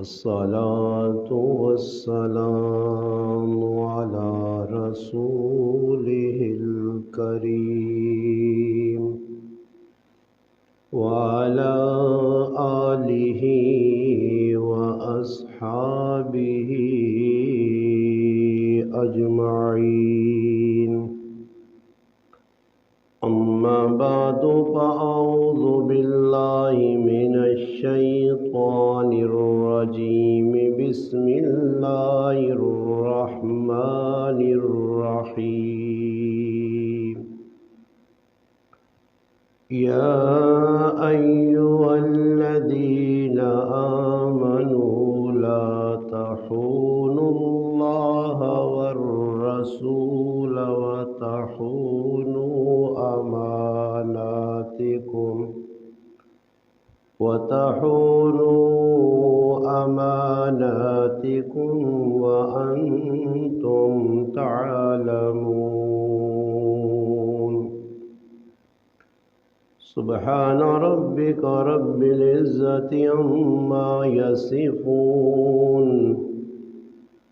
والصلاة والسلام على رسوله الكريم وعلى آله وأصحابه أجمعين. أما بعد فأعوذ بالله من الشيطان الرجيم. بسم الله الرحمن الرحيم. يا أيها الذين آمنوا لا تخونوا الله والرسول وتخونوا أماناتكم وأنتم تعلمون. سبحان ربك رب العزة عما يصفون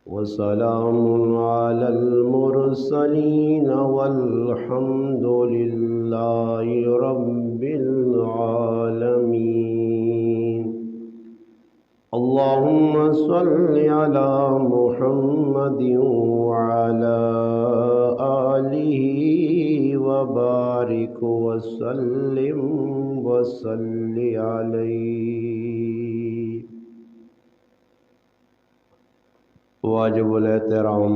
وسلام على المرسلين والحمد لله رب العالمين. اللهم صل على محمد وعلى آله وبارك وسلم وصل عليه. واجب الاحترام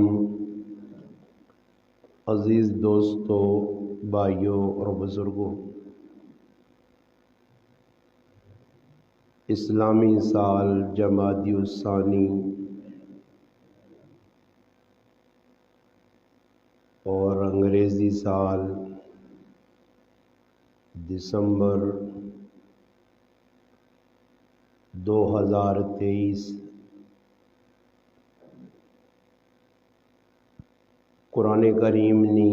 عزیز دوستوں، بھائیوں اور بزرگوں، اسلامی سال جمادی الثانی اور انگریزی سال دسمبر 2023 قرآن کریم نی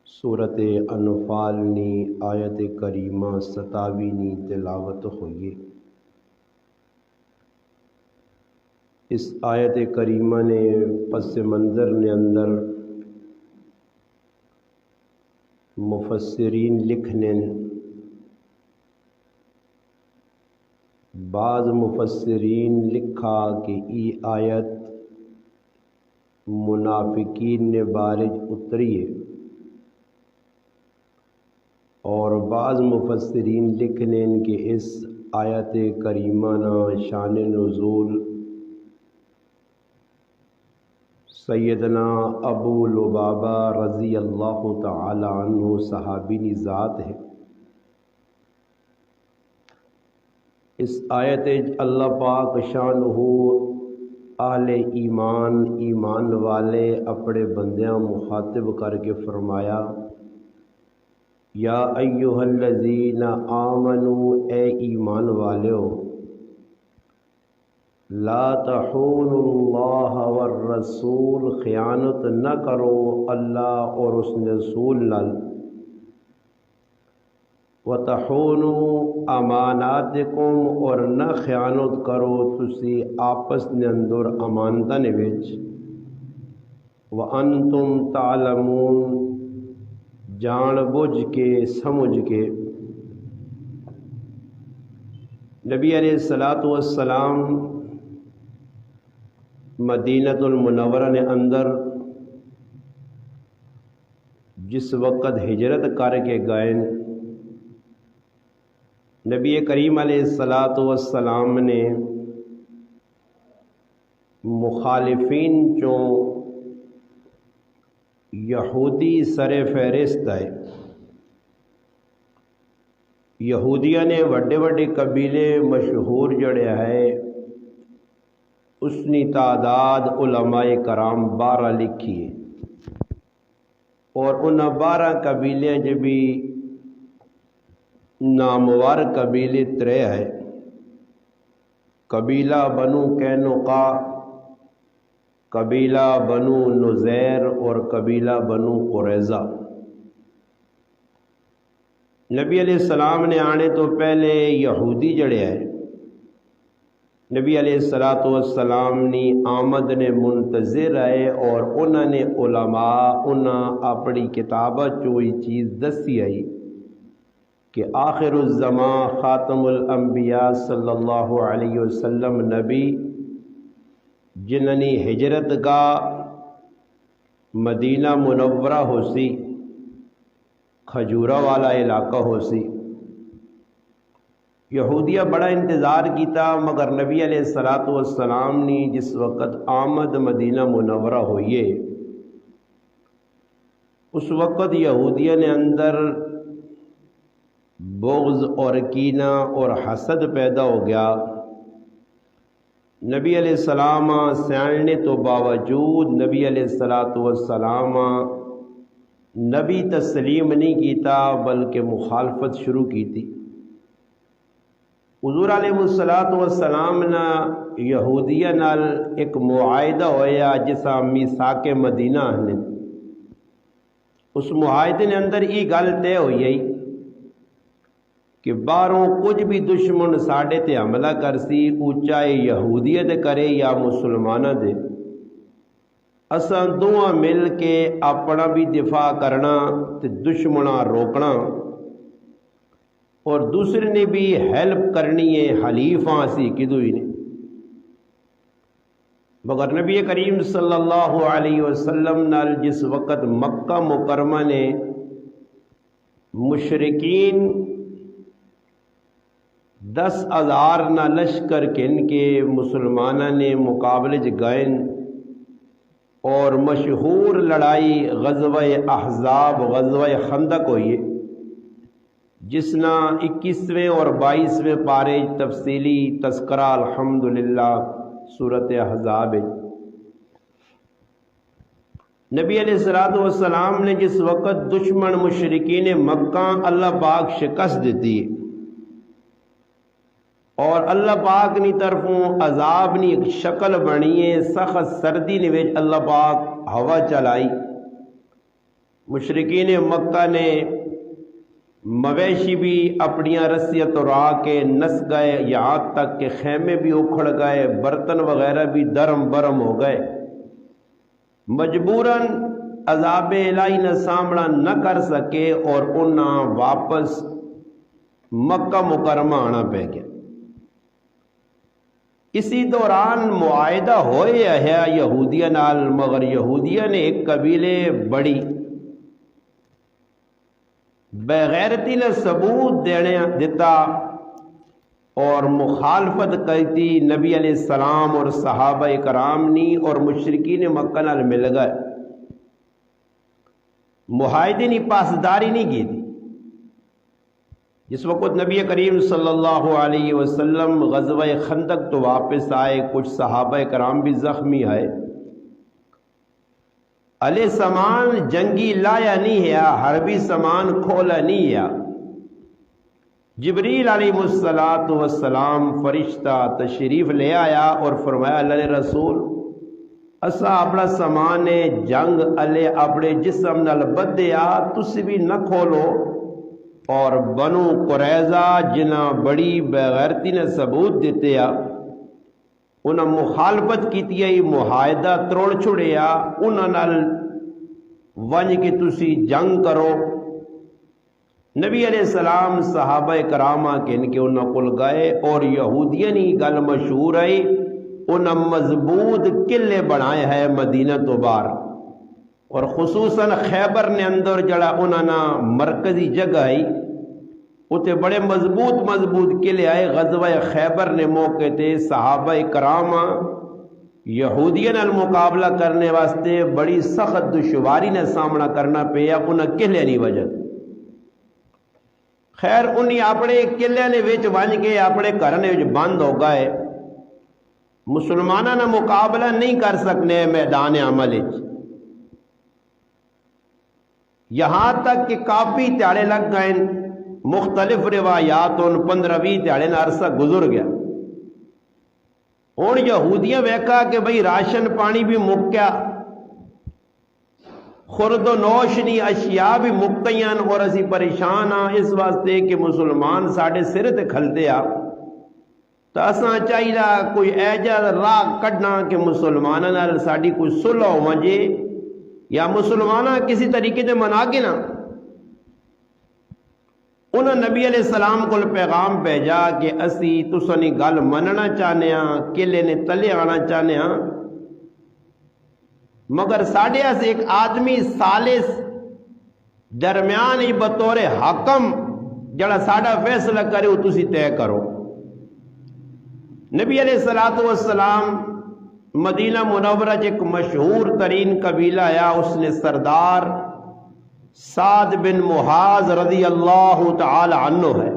سورت انفال نی آیت کریمہ 27 نی تلاوت ہوئی. اس آیت کریمہ نے پس منظر نے اندر مفسرین لکھنے بعض مفسرین لکھا کہ ای آیت منافقین نے بارج اتری ہے، اور بعض مفسرین لکھنے کہ اس آیت کریمہ نا شان نزول سیدنا ابو لبابہ رضی اللہ تعالی عنہ صحابی کی ذات ہے. اس آیت اللہ پاک شانہ اہل ایمان والے اپنے بندیاں مخاطب کر کے فرمایا، یا ایہا الذین آمنوا، اے ایمان والو، لا تخونوا اللہ والرسول، خیانت نہ کرو اللہ اور اس رسول نال، وتخونوا اماناتکم، اور نہ خیانت کرو تسی آپس نے اندر امانتاں نے وچ، وانتم تعلمون، جان بوجھ کے سمجھ کے. نبی علیہ الصلوۃ والسلام مدینۃ المنورہ نے اندر جس وقت ہجرت کر کے گئے، نبی کریم علیہ الصلوۃ والسلام نے مخالفین چوں یہودی سر فہرست ہے. یہودیاں نے وڈے وڈے قبیلے مشہور جڑے ہے، اس نے تعداد علماء کرام 12 لکھی ہے، اور ان 12 قبیلے جو بھی نامور قبیلے 3 ہے. قبیلہ بنو قینقاع، قبیلہ بنو نذیر اور قبیلہ بنو قریظہ. نبی علیہ السلام نے آنے تو پہلے یہودی جڑے ہیں نبی علیہ الصلوۃ والسلام نے آمد نے منتظر ہے اور انہوں نے علماء انہاں اپنی کتابہ چوئی چیز دسی آئی کہ آخر الزمان خاتم الانبیاء صلی اللہ علیہ وسلم نبی جنہوں نے ہجرت کا مدینہ منورہ ہو سی کھجورہ والا علاقہ ہو سی یہودیہ بڑا انتظار کیتا مگر نبی علیہ الصلوۃ والسلام نے جس وقت آمد مدینہ منورہ ہوئیے اس وقت یہودیہ نے اندر بغض اور کینہ اور حسد پیدا ہو گیا۔ نبی علیہ السلام سیانے تو باوجود نبی علیہ الصلوۃ والسلام نبی تسلیم نہیں کیتا بلکہ مخالفت شروع کی تھی۔ حضور علیہ الصلوۃ والسلام نا یہودیہ نال ایک معاہدہ ہویا جسا میثاق مدینہ نے، اس معاہدے نے اندر یہ گل طے ہوئی ہے کہ باہروں کچھ بھی دشمن ساڈے تے حملہ کرسی چاہے یہودیت کرے یا مسلمانہ دے، اساں دونوں مل کے اپنا بھی دفاع کرنا تے دشمناں روکنا اور دوسرے نے بھی ہیلپ کرنی ہے، حلیفاں سی کدو ہی نہیں۔ مگر نبی کریم صلی اللہ علیہ وسلم نال جس وقت مکہ مکرمہ نے مشرکین 10,000 نہ لشکر کن کے مسلمانہ نے مقابلے گئن اور مشہور لڑائی غزوہ احزاب غزوہ خندق ہوئی جس نا 21ویں اور 22ویں پارے تفصیلی تذکرہ الحمدللہ سورۃ احزاب۔ نبی علیہ الصلوۃ والسلام نے جس وقت دشمن مشرکین مکہ اللہ پاک شکست دیتی اور اللہ پاک نی طرفوں عذاب نی ایک شکل بنی ہے، سخت سردی نے وچ اللہ پاک ہوا چلائی، مشرکین مکہ نے مویشی بھی اپنی رسیاں توڑا کے نس گئے، یہاں تک کہ خیمے بھی اکھڑ گئے، برتن وغیرہ بھی درم برم ہو گئے، مجبوراً عذاب الہی نہ سامنا نہ کر سکے اور انہاں واپس مکہ مکرمہ آنا پہ گیا۔ اسی دوران معاہدہ ہوئے ہے یہودیہ نال، مگر یہودیہ نے ایک قبیلے بڑی بغیرتی نے ثبوت دیتا اور مخالفت کرتی نبی علیہ السلام اور صحابہ کرام نی اور مشرکین مکہ نال مل گئے، معاہدے نی پاسداری نہیں کی تھی۔ جس وقت نبی کریم صلی اللہ علیہ وسلم غزوہ خندق تو واپس آئے، کچھ صحابہ کرام بھی زخمی آئے، علیہ سامان جنگی لایا نہیں ہے، حربی سامان کھولا نہیں ہے۔ جبریل علیہ السلام فرشتہ تشریف لے آیا اور فرمایا اللہ رسول اسا اپنا سامان جنگ علیہ اپنے جسم نال بدیا تسی بھی نہ کھولو، اور بنو قریظہ جنہ بڑی بغیرتی نے ثبوت دیتے انہاں مخالفت کیتی ہے، معاہدہ توڑ چھڑیا، انہاں نال ونج کے تسی جنگ کرو۔ نبی علیہ السلام صحابہ کرامہ کن کے انہاں کل گئے اور یہودیانی گل مشہور ہے، انہاں مضبوط قلعے بنائے ہیں مدینہ تو باہر، اور خصوصاً خیبر نے اندر جڑا انہاں مرکزی جگہ ہے اتے بڑے مضبوط قلعے آئے۔ غزوہ خیبر نے موقع تے صحابہ کرام یہودیہ نال مقابلہ کرنے واسطے بڑی سخت دشواری نے سامنا کرنا پیا انہاں قلعے نہیں وجہ۔ خیر انہیں اپنے قلعے نے وچ ونج کے اپنے گھر نے وچ بند ہو گئے، مسلمانہ نہ مقابلہ نہیں کر سکنے میدان عمل وچ، یہاں تک کہ کافی تیاڑے لگ گئے، مختلف روایات 15-20 تیاڑے نہ عرصہ گزر گیا۔ ہوں یہودیاں ویکھا کہ بھئی راشن پانی بھی مک گیا، خورد و نوش نی اشیاء بھی مک گئیاں اور اسی پریشان ہاں اس واسطے کہ مسلمان ساڑھے سر تے کھلتے تو اساں چاہیے کوئی ایجا راہ کڈنا کہ مسلمانوں نال ساڈی کوئی صلح ہو وجے یا مسلمانہ کسی طریقے سے منا کے نا انہوں نبی علیہ السلام کو پیغام بھیجا کہ اسی تسانی گل مننا چاہنے ہاں کلے نے تلے آنا چاہنے ہاں مگر ساڈے سے ایک آدمی ثالث درمیان ہی بطور حکم جڑا ساڈا فیصلہ کرے وہ تسی طے کرو۔ نبی علیہ السلام مدینہ منورہ ایک مشہور ترین قبیلہ آیا، اس نے سردار سعد بن معاذ رضی اللہ تعالی عنہ ہے۔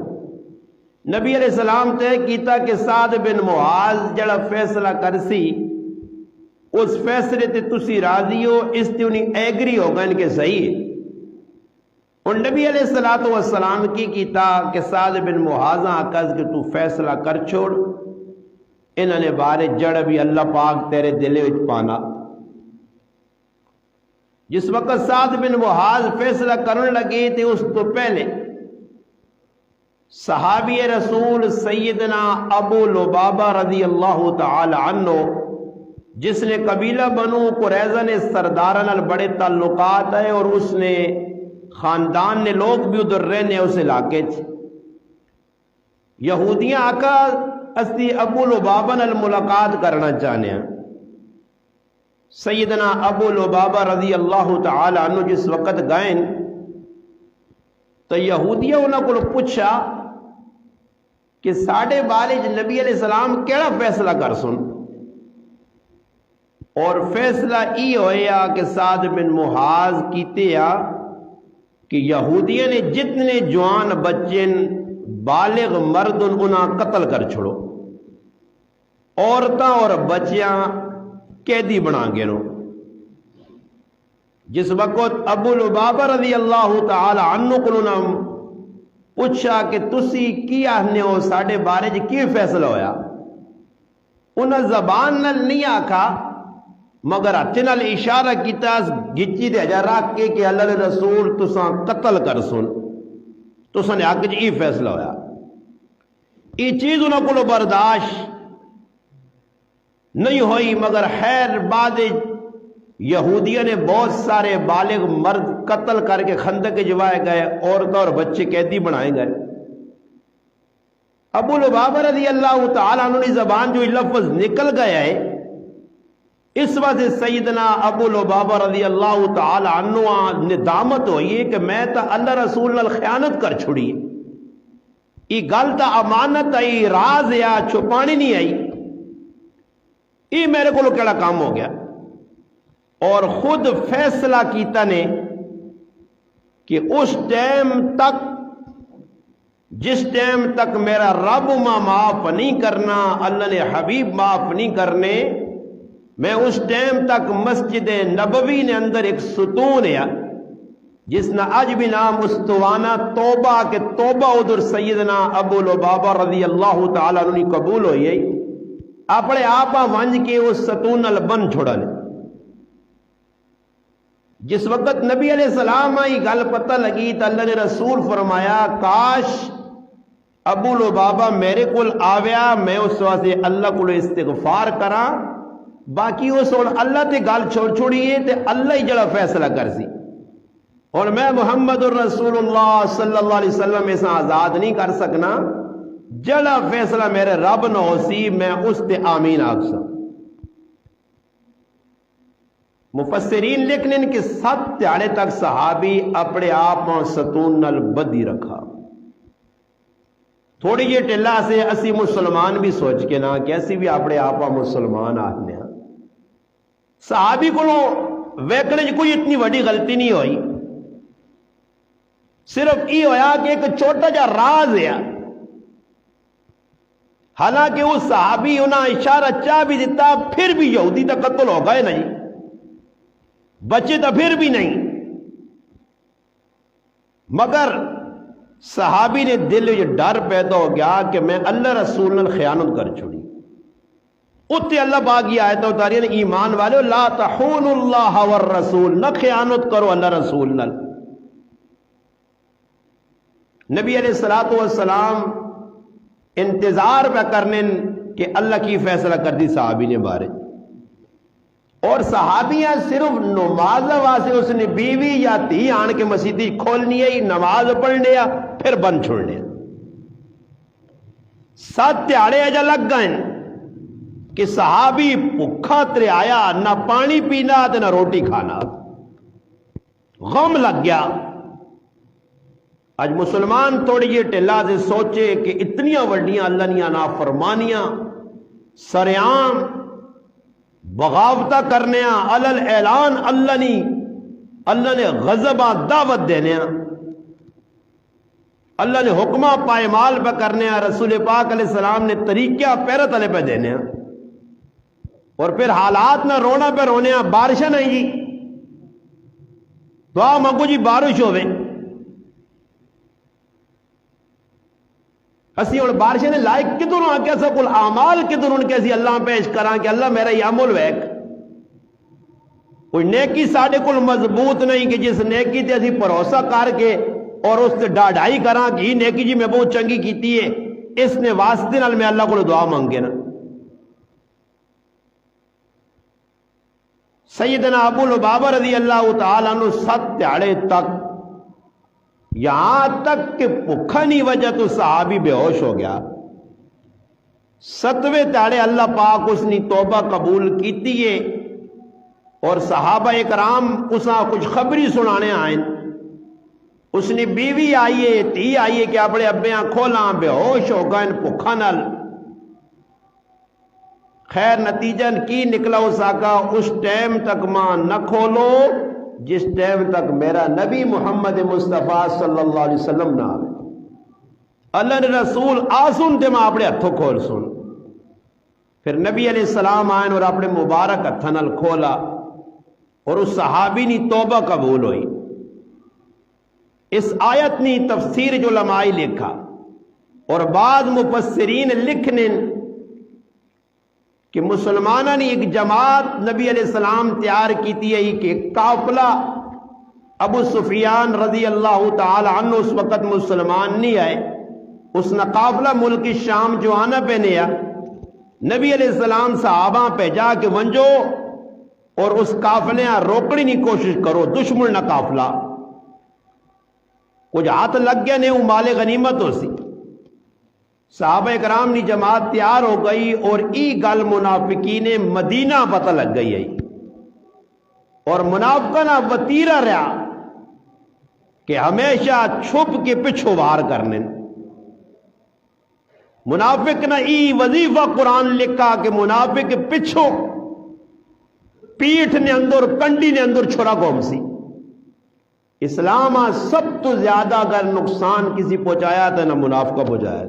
نبی علیہ السلام طے کیتا کہ سعد بن معاذ جڑا فیصلہ کرسی اس فیصلے تے تسی راضی ہو، اس تے انہیں ایگری ہو گئے کہ صحیح ہے۔ اور نبی علیہ السلام کی کیتا کہ سعد بن معاذ آکاز کہ تو فیصلہ کر چھوڑ، انہوں نے بارے جڑ بھی اللہ پاک تیرے دلے وچ پانا۔ جس وقت سعد بن معاذ فیصلہ کرنے لگے تھے اس تو پہلے صحابی رسول سیدنا ابو لبابہ رضی اللہ تعالی عنہ جس نے قبیلہ بنو قریظہ نے سردارہ نال بڑے تعلقات ہے اور اس نے خاندان نے لوگ بھی ادھر رہنے اس علاقے تھے، یہودیاں آقا اسی ابو لبابہ نال ملاقات کرنا چاہنے ہیں۔ سیدنا ابو لبابہ رضی اللہ تعالی عنہ جس وقت گئے تو یہودیاں انہوں کو پوچھا کہ ساڑھے بارے نبی علیہ السلام کیڑا فیصلہ کر سن، اور فیصلہ ای ہویا کہ سعد بن معاذ کیتے یا کہ یہودیاں نے جتنے جوان بچے بالغ مرد انہاں قتل کر چھوڑو، عورتاں اور بچیاں قیدی بنا گے نو۔ جس وقت ابو لبابہ رضی اللہ تعالی عنہ کو پوچھا کہ تسی کی آہنے ہو ساڑھے بارے جی کی فیصلہ ہویا، انہاں زبان نال نہیں آکھا مگر ہتھے نال اشارہ کیتا گچی دے جا رکھ کے کہ اللہ رسول تساں قتل کر سن، تساں نے آکھ جی فیصلہ ہویا۔ یہ چیز انہوں کو برداشت نہیں ہوئی مگر خیر بعد یہودیوں نے بہت سارے بالغ مرد قتل کر کے خندق جوائے گئے، عورتوں اور بچے قیدی بنائے گئے۔ ابو لبابہ رضی اللہ تعالیٰ عنہ کی زبان جو لفظ نکل گیا ہے، اس وجہ سیدنا ابو لبابہ رضی اللہ تعالیٰ عنہ ندامت ہوئی کہ میں تا اللہ رسول نال خیانت کر چھڑی، یہ گل تا امانت آئی، راز یا چھپانی نہیں آئی، یہ میرے کو کیڑا کام ہو گیا۔ اور خود فیصلہ کیتا نے کہ اس ٹائم تک جس ٹائم تک میرا رب معاف نہیں کرنا، اللہ نے حبیب معاف نہیں کرنے، میں اس ٹائم تک مسجد نبوی نے اندر ایک ستون ہے جس نے آج بھی نام استوانہ توبہ کے توبہ ادھر سیدنا ابو لبابہ رضی اللہ تعالیٰ عنہ قبول ہوئی ہے، اپنے آپا ونج کے اس ستون نال بن چھوڑا لے۔ جس وقت نبی علیہ السلام آئی گل پتہ لگی تو اللہ نے رسول فرمایا کاش ابو لبابہ میرے کول آویا، میں اس واسطے اللہ کو استغفار کرا، باقی اس اور اللہ تے گل چھوڑیے تے اللہ ہی جڑا فیصلہ کر سی، اور میں محمد الرسول اللہ صلی اللہ علیہ وسلم ایسا آزاد نہیں کر سکنا، جڑا فیصلہ میرے رب نہ ہو سی میں اس تے آمین آکسا۔ مفسرین لکھنے کہ 7 دیہاڑے تک صحابی اپنے آپ ستون نال بدی رکھا۔ تھوڑی جی ٹلا سے اسی مسلمان بھی سوچ کے نا کہ اسی بھی اپنے آپ مسلمان آنے ہیں، صحابی کو ویکنے کوئی اتنی بڑی غلطی نہیں ہوئی، صرف یہ ہویا کہ ایک چھوٹا جا راز ہے، حالانکہ اس صحابی انہیں اشارہ چاہ بھی دیتا پھر بھی یہودی تک قتل ہو گئے نہیں، بچے تو پھر بھی نہیں، مگر صحابی نے دل یہ ڈر پیدا ہو گیا کہ میں اللہ رسول نے خیانت کر چھوڑی۔ اتنے اللہ پاک یہ آیت اتاری نے ایمان والے لا تخونوا اللہ والرسول، نہ خیانت کرو اللہ رسول نال۔ نبی علیہ السلام انتظار پہ کرنے کہ اللہ کی فیصلہ کر دی صحابی نے بارے. اور صحابیاں صرف نماز واسطے اس نے بیوی یا تھی آن کے مسیدی کھولنی ہے نماز پڑھنے پھر بند چھوڑنے 7 دیہڑے اجا لگ گئے کہ صحابی بھوکا تریایا نہ پانی پینا نہ روٹی کھانا غم لگ گیا. آج مسلمان تھوڑی یہ ٹھلا سے سوچے کہ اتنیاں وڈیاں اللہ نیاں نافرمانیاں سریام بغاوتہ کرنے علل اعلان اللہ نے غضبہ دعوت دینے اللہ نے حکمہ پائمال پہ کرنے رسول پاک علیہ السلام نے طریقہ پیرت علیہ پہ دینے اور پھر حالات نہ رونا پہ رونے بارشیں نہیں جی دعا مانگو جی بارش ہوئے اسی اور بارشیں نے لائق کدھر ہوں کیسا کل اعمال کدھر ان کیسی اللہ پیش کران کہ اللہ میرا یہ عمل ویک کوئی نیکی ساڑھے کل مضبوط نہیں کہ جس نیکی تے اسی بھروسہ کر کے اور اس سے ڈاڑھائی کران کہ یہ نیکی جی میں بہت چنگی کیتی ہے اس نے واسطے نال میں اللہ کو دعا مانگے نا. سیدنا ابو لبابہ رضی اللہ تعالیٰ عنہ 7 دیہڑے تک یہاں تک کہ بھوکھنی وجہ تو صحابی بے ہوش ہو گیا. 7ویں دیہڑے اللہ پاک اس نے توبہ قبول کیتی ہے اور صحابہ اکرام اسا کچھ خبری سنانے آئیں. اس نے بیوی آئیے تھی آئیے کہ اپنے ابیاں کھولاں بے ہوش ہو گئے بھوکھا نال. خیر نتیجہ کی نکلا اس آقا اس ٹائم تک ماں نہ کھولو جس ٹائم تک میرا نبی محمد مصطفیٰ صلی اللہ علیہ وسلم نہ آئے. اللہ نے رسول آسن تے ماں اپنے ہتھوں کھول سن. پھر نبی علیہ السلام آئے اور اپنے مبارک ہتھاں نال کھولا اور اس صحابی نی توبہ قبول ہوئی. اس آیت نی تفسیر جو علماء لکھا اور بعض مفسرین لکھنے کہ مسلمانہ نے ایک جماعت نبی علیہ السلام تیار کی تھی کہ قافلہ ابو سفیان رضی اللہ تعالی عنہ اس وقت مسلمان نہیں آئے. اس نے قافلہ ملک شام جو آنا پہ نیا نبی علیہ السلام صحابہ پہ جا کے ونجو اور اس قافلے روکنے کی کوشش کرو دشمن نہ قافلہ کچھ ہاتھ لگ گیا نہیں وہ مال غنیمت ہو سی. صحابہ کرام نے جماعت تیار ہو گئی اور ای گل منافقین مدینہ پتہ لگ گئی ہے اور منافقہ وطیرہ رہا کہ ہمیشہ چھپ کے پچھو وار کرنے. منافق نے ای وظیفہ قرآن لکھا کہ منافق پچھو پیٹھ نے اندر کنڈی نے اندر چھوڑا قوم سی. اسلام سب تو زیادہ اگر نقصان کسی پہنچایا تھا نہ منافقہ پہنچایا.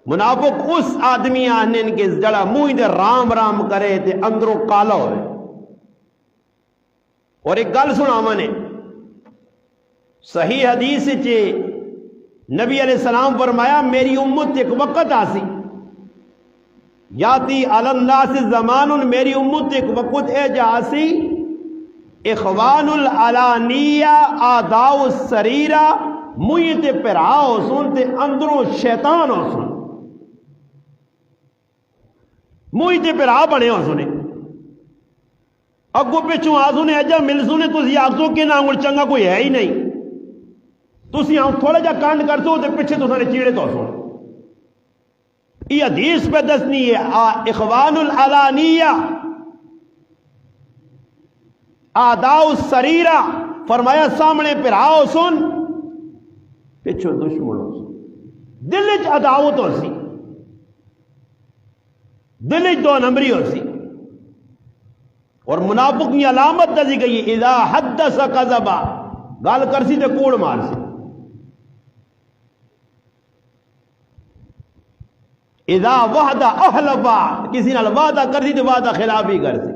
منافق اس آدمی آنے کے جڑا منہ دے رام رام کرے تے اندروں کالا ہوئے. اور ایک گل سنا میں نے صحیح حدیث چے نبی علیہ السلام فرمایا میری امت ایک وقت آسی یاتی علی الناس زمان میری امت ایک وقت اے جا آسی اخوان العلانیہ آداء السریرہ منہ تے پراؤ سن تے اندروں شیطان ہو سن منہ تے پرا بنے ہو سنے اگو پچھوں آسونے اجا مل سنے تسی آسو کے نانگل چنگا کوئی ہے ہی نہیں تسی آؤں تھوڑا جا کانڈ کر سو تے پچھے تو سارے چیڑے تو سن. یہ حدیث پہ دسنی ہے اخوان العلانیہ آداء السریرہ فرمایا سامنے پراؤ سن پچھو دشمن ہو سن دل چ عداوت ہو سی دل چ دو نمبری ہو سی. اور منافق کی علامت دسی گئی اذا حدث کذبا گال کرسی تے کوڑ مار سی. اذا وعد احلفا کسی نال وعدہ کرسی تے وعدہ خلافی کرسی.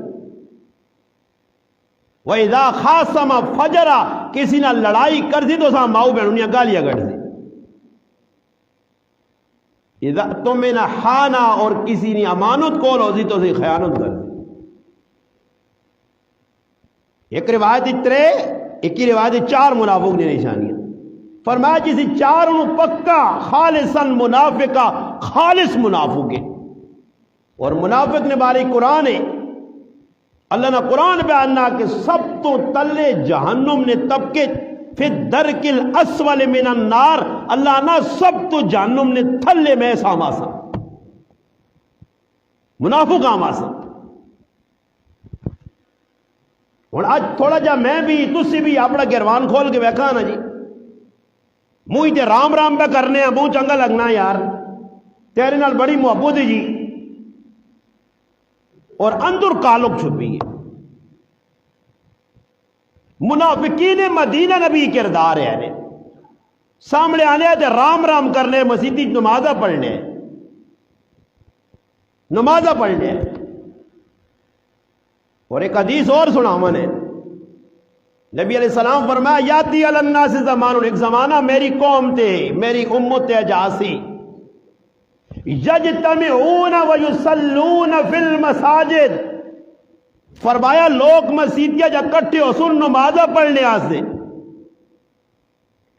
وَإِذَا خَاصَمَ فَجَرَ کسی نہ لڑائی کر دی تو ساں ماؤ بہنونیاں گالیاں کر دی. اذا تمہیں نہ خانہ اور کسی نے امانت کول ہو دی تو سی خیانت کر دی. ایک روایت 3 ایک ہی روایت 4 منافق نے نشانیاں. فرمایا جسی چاروں پکا خالصاً منافقہ خالص منافق ہے. اور منافق نے باری قرآن ہے اللہ نے قرآن بیان نہ کہ سب تو تلے جہنم نے طبقے فی الدرک الاسول من النار اللہ نہ سب تو جہنم نے تھلے میں ساماسا منافق آماسا. اور آج تھوڑا جا میں بھی تسی بھی اپنا گروان کھول کے بیٹھا نا جی منہ تے رام رام پہ کرنے ہیں منہ چنگا لگنا یار تیرے نال بڑی محبت ہے جی اور اندر کالک چھپی ہے. منافقین مدینہ نبی کردار ہے سامنے آنے تے رام رام کرنے مسیدی نمازہ پڑھنے اور ایک حدیث اور سنا میں نے نبی علیہ السلام فرمایا یاتی علی الناس زمان ایک زمانہ میری قوم تے میری امت جاسی یجتمعون ویصلون فی المساجد فرمایا لوگ مسیدیاں جا کٹھے ہو سن نمازہ پڑھنے آسے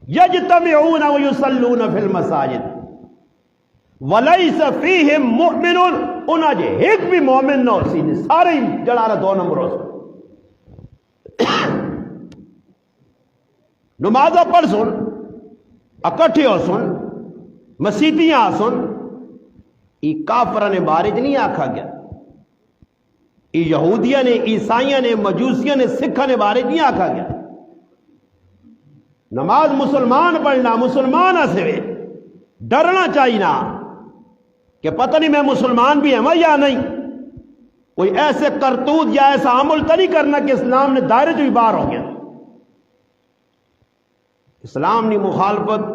یجتمعون ویصلون فی المساجد ولیس فیہم مؤمن انہا جے ایک بھی مومن نہ ہو سینے سارے جڑارہ 2 نمبر ہو سن نمازہ پڑھ سن اکٹھے ہو سن مسیدیاں سن ای کافرہ نے بارج نہیں آکھا گیا ای یہودیہ نے عیسائیہ نے مجوسیہ نے سکھہ نے بارج نہیں آکھا گیا. نماز مسلمان پڑھنا مسلمان سے ڈرنا چاہیے نا کہ پتہ نہیں میں مسلمان بھی ہوں یا نہیں کوئی ایسے کرتوت یا ایسا عمل تو نہیں کرنا کہ اسلام نے دائرے جو ہی باہر ہو گیا. اسلام نے مخالفت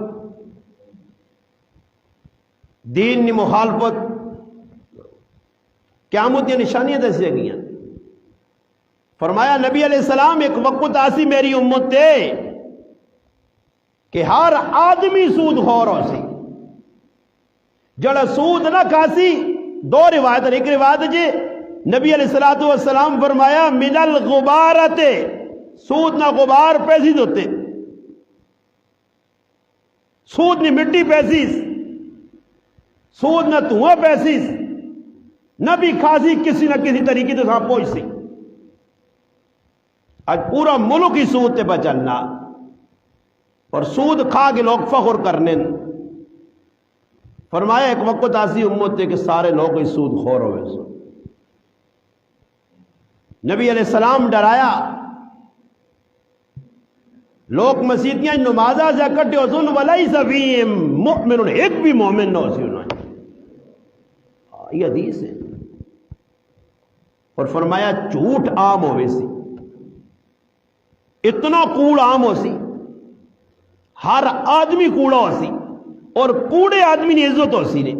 دین نے مخالفت قیامت کی نشانیاں دسیا گئی. فرمایا نبی علیہ السلام ایک وقت آسی میری امت تے کہ ہر آدمی سود خور ہو سی جڑا سود نہ کھاسی. 2 روایت ایک روایت جی نبی علیہ السلام فرمایا من الغبارت سود نہ غبار پیسیز ہوتے سود نہ مٹی پیسیز سود نہ دھواں پیسیز نہ بھی کھاسی کسی نہ کسی طریقے سے ساتھ پہنچ سی. آج پورا ملک ہی سود تے بچلنا اور سود کھا کے لوگ فخر کرنے. فرمایا ایک وقت ایسی امت تے کہ سارے لوگ ہی سود خور ہوئے سو. نبی علیہ السلام ڈرایا لوگ مسیدیاں نمازہ سے اکٹھے ہو سن ولیس فیہم مؤمن ایک بھی مومن نہ ہو سی انہوں نے. یہ حدیث ہے. اور فرمایا جھوٹ عام ہوئے سی اتنا کوڑ عام ہو سی ہر آدمی کوڑا ہو سی اور کوڑے آدمی نے عزت ہو سی نے.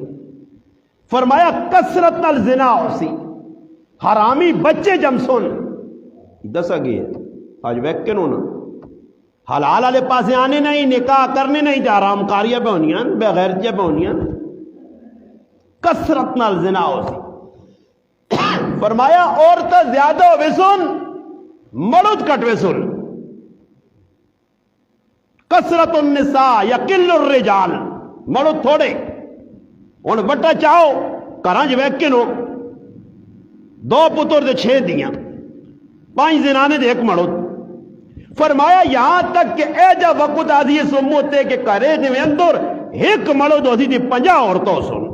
فرمایا کثرت نال زنا ہو سی حرامی بچے جم سن دسا گئے آج ویکن ہونا حلال والے پاسے آنے نہیں نکاح کرنے نہیں جا حرام کاریاں پہ ہونیاں بغیرتیاں پہ ہونیاں کثرت نال زنا ہو سی. فرمایا عورتیں زیادہ ہوئے سن مرد کٹوے سن کثرت النساء یقل الرجال مرد تھوڑے ہن وٹا چاہو گھراں ویکن ہو 2 پتر دے 6 دیاں 5 زنانے دے 1 مرد. فرمایا یہاں تک کہ اے جا وقت آدھی سموتے کہ کرے دے اندر 1 مرد ہوتی تھی 50 عورتوں سن.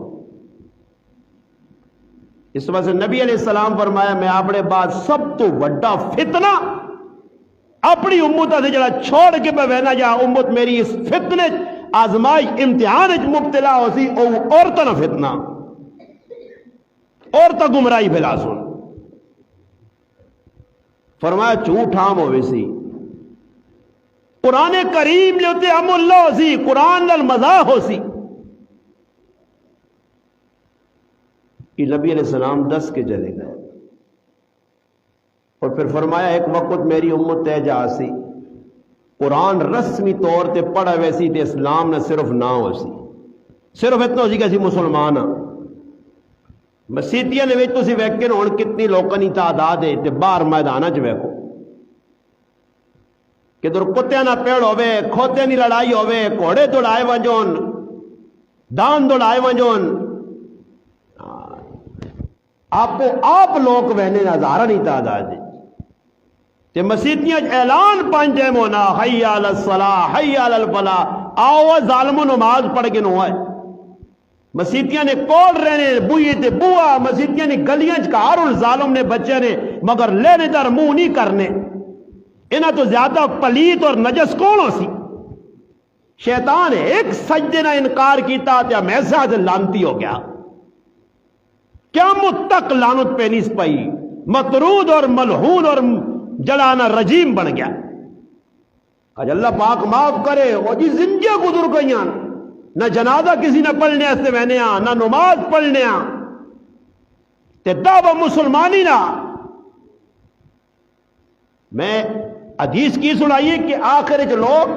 اس وجہ سے نبی علیہ السلام فرمایا میں اپنے بعد سب تو بڑا فتنہ اپنی امت سے جڑا چھوڑ کے پہ بہنا جا امت میری اس فتنے آزمائی امتحان مبتلا ہو سی او عورتوں نہ فتنہ عورتوں گمراہی پھیلا سن. فرمایا جھوٹ عام ہوئے سی قرآن کریم لیتے ہم اللہ ہو سی قرآن نال مزاح ہو سی. کہ نبی علیہ السلام 10 کے چلے گئے اور پھر فرمایا ایک وقت میری امت تے جا سی قرآن رسمی طور تے پڑھا ویسی تے اسلام نہ صرف نہ ہو سی صرف اتنا ہو سی کہ سی مسلمان ہاں. مسیتیاں نے وچ تسی ویکھن ہن کتنی لوکاں دی تعداد ہے تے باہر میداناں 'چ ویکھو کدھر کتیا نہ پیڑ ہوئے، کھوتے نی لڑائی ہوئے، گھوڑے دوڑائے ونجون، دان دوڑائے ونجون، آپ لوگ وہنے ہزارہ نہیں تعداد تے مسیتیاں اعلان پانچے مونا حی علی الصلاح حی علی الفلاح، آؤ ظالم نماز پڑھ کے نوائے مسیتیاں نے کوڑ رہنے بوئی تے بوا، مسیتیاں نے گلیاں چکار اور ظالم نے بچے نے مگر لینے در منہ نہیں کرنے، انہاں تو زیادہ پلیت اور نجس کون ہو سی؟ شیطان ایک سجدے نہ انکار کیتا تے ہمیشہ سے لانتی ہو گیا، قیامت تک لعنت پہ نہیں پئی، مطرود اور ملعون اور جلانا رجیم بن گیا۔ آج اللہ پاک معاف کرے، وہ جی زندگیاں گزر گئیاں، نہ جنازہ کسی نے پڑھنے سے وہنے آ، نہ نماز پڑھنے آ، تے دعوی مسلمانی نہ۔ میں حدیث کی سنائیے کہ آخر جو لوگ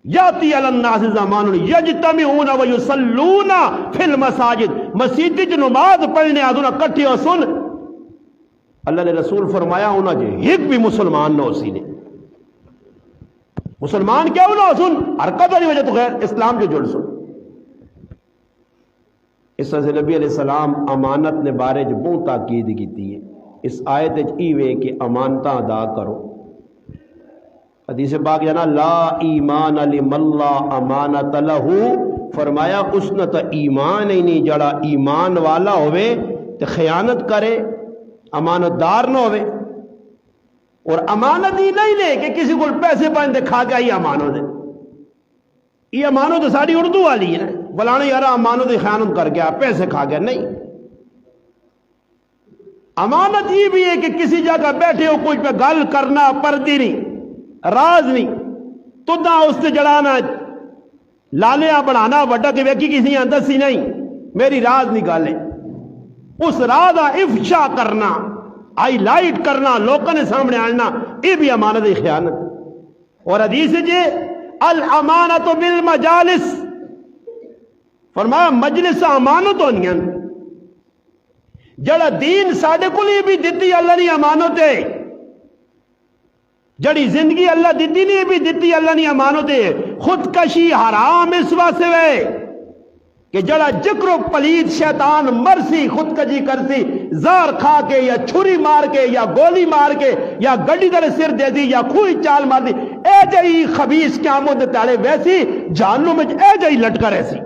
یاتی علی الناس زمان یجتمعون ویصلون فی المساجد، مسجد جو نماز پڑھنے آدھونا کٹھی ہو سن، اللہ نے رسول فرمایا ہونا جے ایک بھی مسلمان نہ ہو سینے، مسلمان کیا ہونا ہو سن حرکت والی وجہ تو غیر اسلام جو جڑ سن۔ اس طرح سے نبی علیہ السلام امانت نے بارے جو بہت تاکید کی ہے، اس آیت ای وے کہ امانتاں ادا کرو۔ حدیث پاک جانا لا ایمان لمن لا امانت لہو، فرمایا اس نے تو ایمان ہی نہیں جڑا ایمان والا ہوئے تو خیانت کرے، امانت دار نہ ہوئے، اور امانت ہی نہیں لے کہ کسی کو پیسے پائیں دے کھا گیا یہ امانت ہے، یہ امانت تو ساری اردو والی ہے نا، بلانا یار امانت خیانت کر گیا پیسے کھا گیا، نہیں، امانت یہ بھی ہے کہ کسی جگہ بیٹھے ہو کچھ پہ گل کرنا پردی نہیں، راز نہیں، تو نہ اس سے جڑانا لالیا بڑھانا وڈا کہ ویکی کسی دسی نہیں میری راز نہیں گالے، اس راز افشا کرنا، ہائی لائٹ کرنا، لوگوں نے سامنے آنا، یہ بھی امانت خیانت۔ اور حدیث جے الامانت بالمجالس، فرمایا مجلس امانت ہونی ہیں، جڑا دین ساڈے کو بھی دیتی اللہ نے امانت ہے، جڑی زندگی اللہ دیتی نہیں بھی دیتی اللہ نے امانت ہے۔ خودکشی حرام اس واسطے ہے کہ جڑا جکر و پلید شیطان مرسی خودکشی کرسی، زار کھا کے یا چھری مار کے یا گولی مار کے یا گڈی در سر دے دی یا کوئی چال مار دی، اے جئی خبیث قیامت تالے ویسی جہنم میں اے جئی لٹکا رہسی۔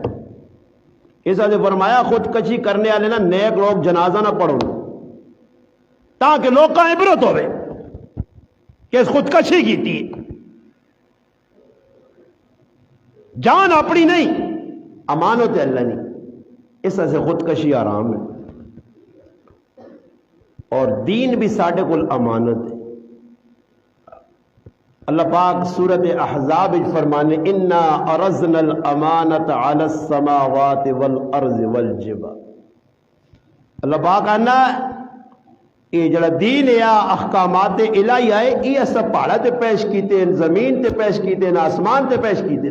اس نے فرمایا خودکشی کرنے والے نا نیک لوگ جنازہ نہ پڑھو تاکہ لوگ کا عبرت ہوئے کہ اس خودکشی کی تھی، جان اپنی نہیں امانت اللہ نہیں، اس طرح سے خودکشی حرام ہے۔ اور دین بھی ساڈے کول امانت ہے۔ اللہ پاک سورۃ احزاب فرمانے انا عرضنا الامانۃ علی السماوات والارض والجبال، اللہ پاک کہنا یہ جڑا دین یا احکامات الہی آئے یہ سب پہاڑا تے پیش کیتے، زمین تے پیش کیتے، آسمان تے پیش کیتے۔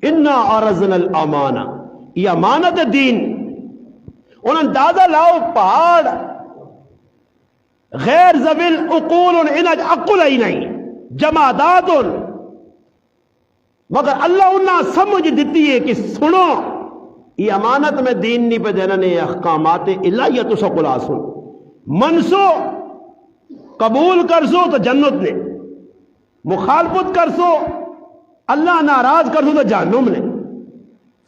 انا عرضنا الامانہ، یہ امانت دین۔ انہوں اندازہ لاؤ پہاڑ غیر ذوی العقول انہیں عقل ہی نہیں، جمادات، مگر اللہ انہیں سمجھ دیتی ہے کہ سنو یہ امانت میں دین نہیں پہ دینا نے احکامات الہیہ تو سکلا سن، منسو قبول کرسو تو جنت نے، مخالفت کرسو اللہ ناراض کرسو تو جہنم نے،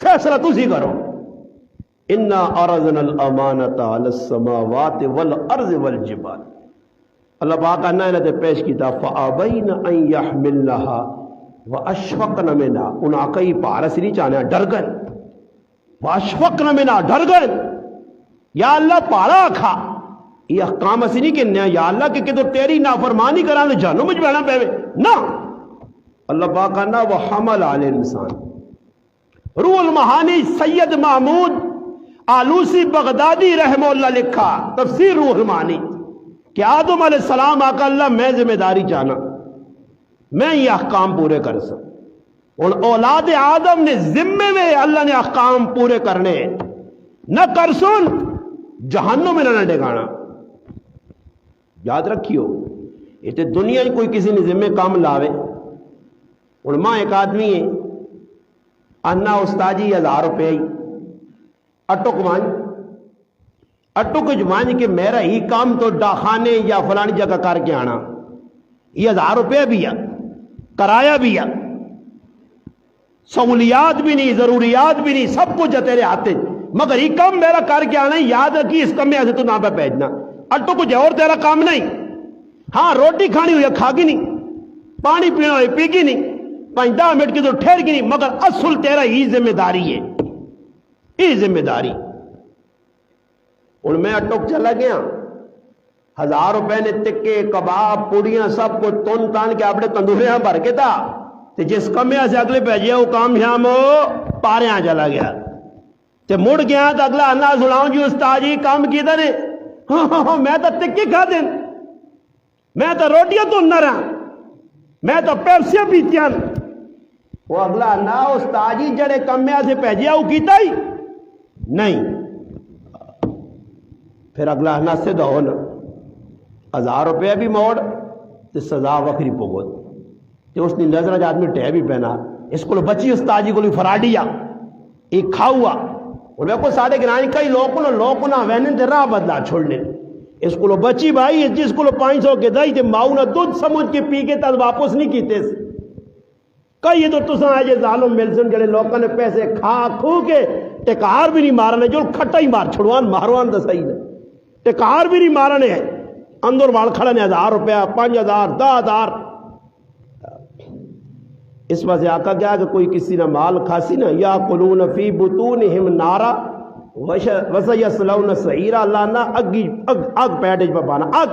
فیصلہ تسی کرو۔ انا عرضنا الامانۃ علی السماوات والارض والجبال، اللہ پاک نے انہیں پیش کیتا فابین ان یحملنها واشفقن منها، ان آقای پارس نہیں چاہنے ڈر گئے، واشفقن منها ڈر گئے، یا اللہ پاڑا کھا یہ احکام اسی نہیں کہ یا اللہ کہ تو تیری نافرمانی کرانے جہنم مجھ بینا پہ نہ، اللہ پاک کہنا وحمل علی الانسان۔ روح المعانی سید محمود آلوسی بغدادی رحمہ اللہ لکھا تفسیر روح المعانی کہ آدم علیہ السلام آقا اللہ میں ذمہ داری چاہنا، میں یہ احکام پورے کر سکوں، اور اولاد آدم نے ذمے میں اللہ نے احکام پورے کرنے نہ کر سن جہنم میں نہ ڈگانا۔ یاد رکھیو یہ تو دنیا کوئی کسی نے ذمہ کام لاوے. اور ماں ایک آدمی ہے انا استاد جی 1000 روپے اٹک وانج کے میرا ہی کام تو ڈاخانے یا فلانی جگہ کر کے آنا. یہ 1000 روپے بھی ہے، کرایہ بھی ہے، سہولیات بھی نہیں، ضروریات بھی نہیں، سب کچھ ہے تیرے ہاتھ، مگر یہ کام میرا کر کے آنا. یاد رکھی اس کام میں ایسے تو نہ پہ بھیجنا. اٹو کچھ اور تیرا کام نہیں. ہاں روٹی کھانی ہوئی کھا گی نہیں، پانی پینا ہوئی پی گی نہیں، 5-10 منٹ کی تو ٹھہر گی نہیں، مگر اصل تیرا ہی ذمہ داری ہے، یہ ذمہ داری. اور میں اٹک چلا گیا 1000 روپے نے تکے کباب پوڑیاں سب کو تون تان کے اپنے تندوریاں بھر کے تھا. جس کمے سے اگلے بھیجے وہ کام شام پارے چلا گیا. مڑ گیا تو اگلا انا سناؤں جی استاد جی کام کی تھا نے. میں تو تکے کھا دیں، میں تو روٹیاں تو نہ رہا، میں تو پیپسیاں پیتیاں. وہ اگلا انا استاد جی جڑے کمے سے بھیجے وہ کیتا ہی نہیں. پھر اگلا انا سے دو نا 1000 روپے بھی موڑ تو سزا وکری پگوت. اس نے نظر آدمی ٹہ بھی پہنا اس کو بچی استاد جی کو فراڈیا ایک کھا ہوا. اور میں کو ساڑھے گرانی کئی لوگوں نہ وہنے دے راہ بدلا چھوڑنے اس کو بچی بھائی جس کو 500 کے دائی تے ماؤں نہ دودھ سمجھ کے پی کے تب واپس نہیں کیتے. کئی تو تساں آئے ظالم ملزم جڑے لوگوں نے پیسے کھا کھو کے ٹکار بھی نہیں مارنے جو کھٹا ہی مار چھڑوان ماروان دا صحیح نے ٹکار بھی نہیں مارنے ہیں اندر وال کھڑا نے 1000 روپیہ 5000 10,000. اس وجہ سے آقا کیا کہ کوئی کسی نہ مال کھاسی نہ یا قلون فی بطونہم نارا وسیصلون سعیرا. اللہ نہ اگ پیٹج پہ پانا اگ.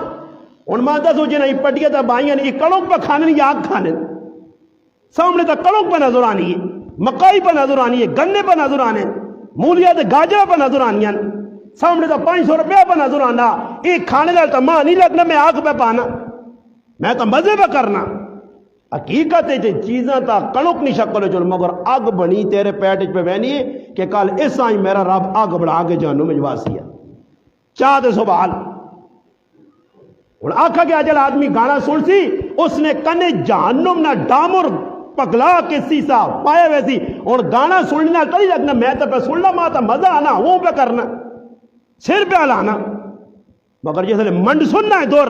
ان ماندہ سوچے نہیں پٹیا تھا بھائیاں یہ کڑک پہ کھانے یا آگ کھانے. سامنے تھا کڑک پہ نظر آنی ہے، مکائی پہ نظر آنی ہے، گنے پہ نظر آنے، مولیات گاجرہ پہ نظر آنی ہے. سامنے تھا 500 روپے پہ نظر آنا. ایک کھانے کا تو ماں نہیں لگنا میں آگ پہ پانا، میں تو مزے پہ کرنا. حقیقت ہے چیزاں تا کڑک نہیں شکل چل مگر آگ بنی تیرے پیٹ پہ بہنی ہے کہ کل اس آئی میرا رب آگ بڑھا کے جہنم میں جواسی ہے. چاہتے سبحال. اور آکھا کہ اجل آدمی گانا سن سی اس نے کنے جہنم نہ ڈامر پگلا کے سیسا پائے ویسی. اور گانا سننا کلی لگنا میں تو پہ سننا ماں تا مزہ آنا وہ پہ کرنا سر پہ لانا. مگر جیسے منڈ سننا ہے دور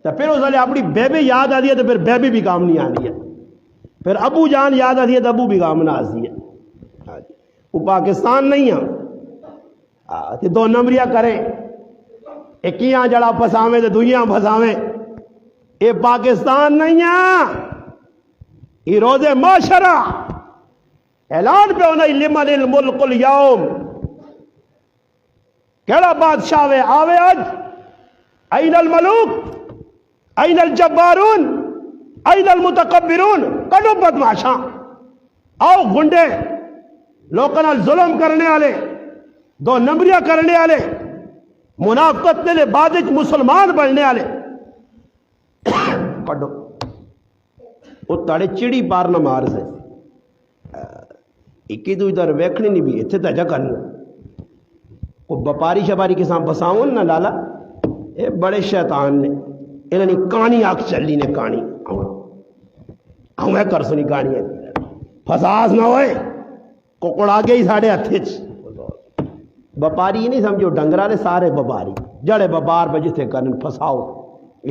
تو پھر اس نے اپنی بیبی یاد آ دیا تو پھر بیبی بھی کام نہیں آ رہی ہے. پھر ابو جان یاد آ دیا تو ابو بھی کام نہ آ رہی ہے. وہ پاکستان نہیں ہے 2 نمبریاں کریں ایک یہاں جڑا پھساویں تو دویاں پھساویں. یہ پاکستان نہیں ہے. یہ روز معاشرہ اعلان پہ ہونا لمن الملک اليوم. کیڑا بادشاہ وے آوے آج این الملوک این الجبارون این المتکبرون. کڈو بدماشاں آؤ گنڈے لوکاں نال ظلم کرنے والے 2 نمبریاں کرنے والے منافقت نے بعد مسلمان بننے والے کڈو. وہ تاڑے چڑی پار نہ مار سے ایک تو ادھر ویکھنے نہیں بھی اتنے تجا کرنا وہ بپاری شباری کے ساتھ بساؤں نہ لالا. اے بڑے شیطان نے انہوں نے کہانی آنکھ چلی نے کہانی ہمیں کر سنی کہانی فساس نہ ہوئے ککڑ آ گئی ساڑھے ہتھے بپاری ہی نہیں سمجھو ڈنگرا نے سارے بپاری جڑے بپار پہ جتنے کرن فساؤ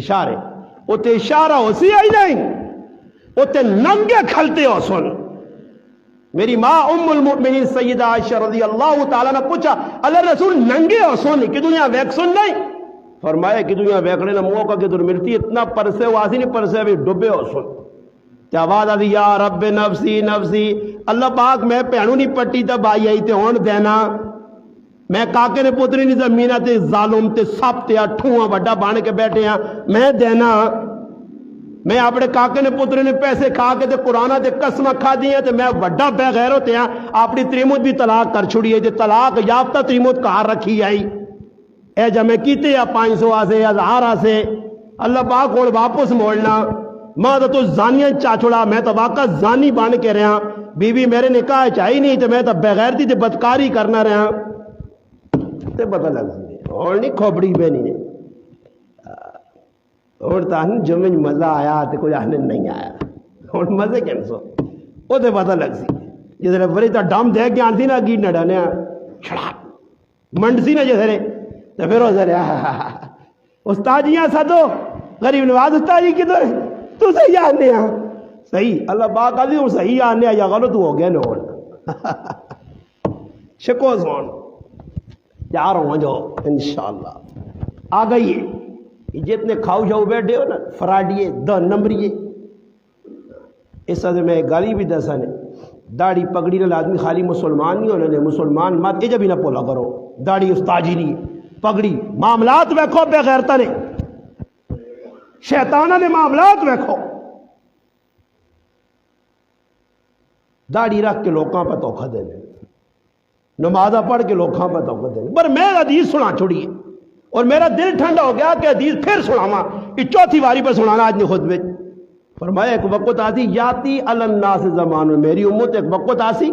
اشارے اتنے اشارہ ہو سی آئی نہیں اتنے ننگے کھلتے ہو سن. میری ماں ام المؤمنین سیدہ عائشہ رضی اللہ تعالیٰ نے پوچھا اللہ رسول ننگے ہو سن کہ دنیا ویک سن نہیں. فرمایا کہ دنیا ویکنے نہ موقع کی در ملتی اتنا پرسے واسی نہیں پرسے بھی ڈبے ہو سن. تے آواز آدھی یا رب نفسی نفسی. اللہ پاک میں پہنوں نہیں پٹی تا بائی آئی تے ہون دینا میں کاکے نے پتری نہیں زمینہ تے ظالم تے سب تے ٹھواں وڈا بان کے بیٹھے ہیں میں دینا. میں اپنے کاکے نے پترے نے پیسے کھا کے تے قرآن تے قسمہ کھا دیئے تے میں وڈا بے غیر ہوتے ہیں اپنی تریمت بھی طلاق کر چھوڑی ہے. طلاق یافتہ تریمت کہاں رکھی آئی اے جمع کیتے یا 500 آسے 1000 آسے اللہ پاک اور واپس موڑنا. ماں تو زانیاں چاچڑا میں تو واقع زانی بان کے رہا بیوی میرے نکاح چاہی نہیں تے میں تو بغیر تھی تے بدکاری کرنا رہا تے پتہ لگ سکے اور نہیں کھوپڑی پہ نہیں. اور تاہن جمع مزہ آیا تو کوئی آنے نہیں آیا اور مزے کینسو وہ تو پتہ لگ سی جس نے بڑی تا ڈام دے کے آن سی نا گیٹ نڈانے چھڑا منڈ سی نا جس نے تو پھر وہ سر استاد جی ساتھو غریب نواز استاد جی کدھر تو صحیح آنے صحیح اللہ پاک آدھی ہوں صحیح آنے یا غلط ہو گیا نہ شکو سون تیار ہوں جو انشاءاللہ آ گئی ہے جتنے کھاؤ شاؤ بیٹھے ہو نا فراڈیے دو نمبریے اس وجہ میں گالی بھی دسا نے داڑھی پگڑی نہ آدمی خالی مسلمان نہیں ہونے مسلمان مات یہ جب ہی نہ پولا کرو داڑھی استاجی نہیں پگڑی معاملات ویکھو بے غیرتا نے شیطانہ نے معاملات ویکھو داڑھی رکھ کے لوکاں پہ توکھا دینے نمازہ پڑھ کے لوکاں پہ توکھا دینے پر میں حدیث سنا چھوڑی اور میرا دل ٹھنڈا ہو گیا کہ حدیث پھر سناما یہ چوتھی باری پر سنانا آج نے خود میں فرمایا ایک وقت آسی یاتی علی الناس زمان میں میری امت ایک وقت آسی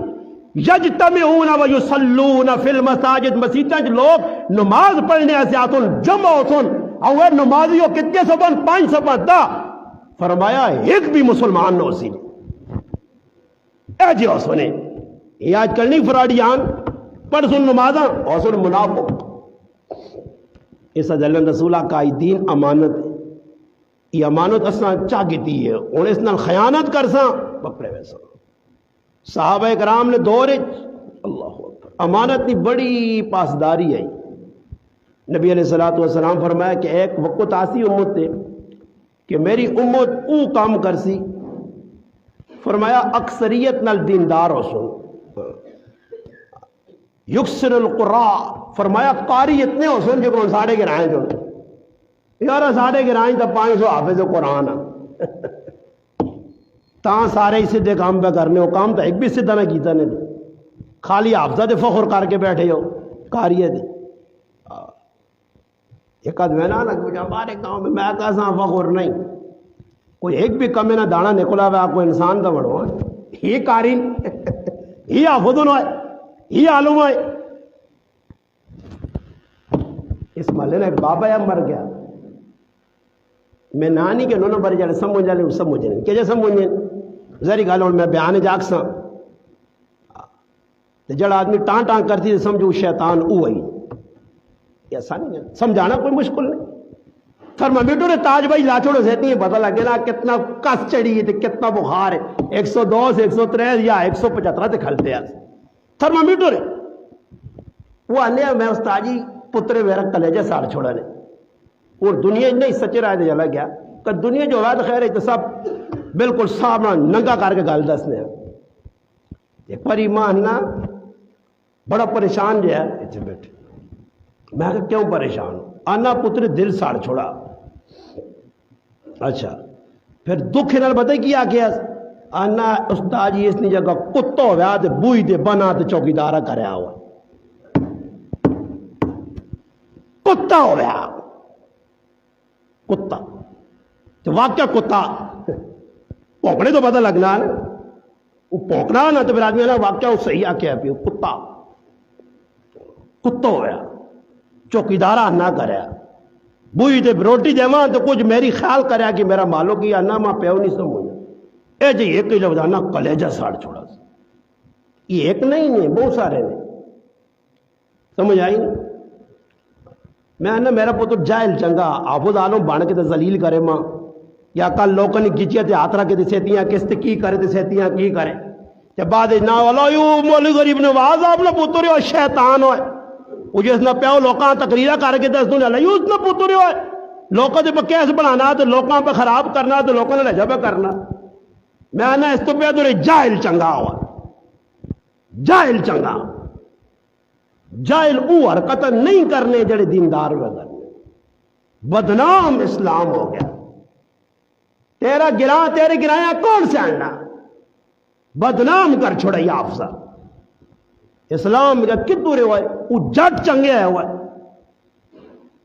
یجتمعون و یصلون فی المساجد مسیدہ لوگ نماز پڑھنے ایسے آتون جمع ہوتون اور نمازیوں کتنے سبن 5 سبن 10 فرمایا ایک بھی مسلمان نہ اسی اے جی سنے یہ آج کل نہیں فراڈیان پڑھ سن نمازاں اور سن منافق اس اللہ رسولہ کا دین امانت ہے یہ امانت اساں چاگتی ہے اور اس نال خیانت کرساں پکڑے ویسا صحابہ کرام نے دورے اللہ اکبر امانت کی بڑی پاسداری ہے نبی علیہ السلام فرمایا کہ ایک وقت آسی امت تے کہ میری امت او کام کرسی فرمایا اکثریت نال دیندار ہو سن یکسر القراء فرمایا قاری اتنے ہو سن جو ساڑھے گرائیں جو یار ساڑھے گرائیں تا 500 حافظ قرآن تاں سارے ہی سدھے کام پہ کرنے ہو کام تو ایک بھی سدھا نہ کیتا نے خالی حافظہ دے فخر کر کے بیٹھے ہو کاریے دے ایک آدھ میں نہ لگ مجھے ہمارے گاؤں میں کہاں فخر نہیں کوئی ایک بھی کمی نہ دانا نکلا ہوا آپ کو انسان دا بڑھو یہ کاری یہ حافظ ہوئے یہ عالم ہوئے اس محلے نے ایک بابا یا مر گیا میں نانی کے نونو بری جانے سمجھ جانے سمجھ جانے کہ جا سمجھ جانے ذری گالوں میں بیانے جاک ساں جڑا آدمی ٹان ٹان کرتی ہے سمجھو شیطان اوہی ایسا نہیں ہے سمجھانا کوئی مشکل نہیں تھرمامیٹر نے تاج بھائی لاچوڑوں سے اتنی پتہ لگے نا کتنا کس چڑی ہے کتنا بخار ہے 102 سے 103 یا 175 تے کھلتے ہیں تھرمامیٹر ہے وہ آنے میں استاجی پترے میرا کلیجہ سار چھوڑا نے اور دنیا نہیں سچے رائے دے جلا گیا کہ دنیا جو ہے خیر ہے تو سب بالکل سامنا ننگا کر کے گال دس نے ایک بار ایمان نا بڑا پریشان جو ہے اچھے بیٹھے میں کہا کیوں پریشان ہوں آنا پتر دل ساڑ چھوڑا اچھا پھر دکھ نال بتے کیا کیا آنا استاد جی اس نے جگہ کتا ہوا تے بوئی تے بنا تے چوکیدارا کریا ہوا کتا ہوا کتا تو واقعہ کتا پوکنے تو پتہ لگنا ہے وہ پوکنا نا تو پھر آدمی نا واقعہ وہ صحیح آ کے پیو کتا ہوا چوکیدارا نہ کریا بوئی تے روٹی دیواں تو کچھ میری خیال کریا کہ میرا مالو کی آنا ماں پیو نہیں سمجھ اے جی ایک ہی لفظ آنا کلیجہ ساڑ چھوڑا یہ ایک نہیں ہے بہت سارے نے سمجھ آئی نہیں میں آنا میرا پتر جائل چنگا حافظ عالم بان کے تے ذلیل کرے ماں یا کل لوگوں نے گچیا تے ہاتھ رکھ کے تے سیتیاں کس تے کی کرے تے سیتیاں کی کرے تے بعد نا والا یو مولوی غریب نواز اپنا پتر ہو شیطان ہوئے وہ جس نہ پیو لوکاں تقریرہ کر کے دس دوں یو اس نہ پتر ہوئے لوکاں دے کیس بنانا تے لوکاں پہ خراب کرنا تے لوکاں نے لہجہ پہ کرنا میں آنا اس تو پہ تو جاہل چنگا ہوا جاہل چنگا جاہل او حرکت نہیں کرنے جڑے دیندار میں کرنے بدنام اسلام ہو گیا تیرا گراں تیرے گرایا کون سے آنا بدنام کر چھوڑا یہ آفزا اسلام کا کتنے رہے ہوئے وہ جٹ چنگے ہے ہوئے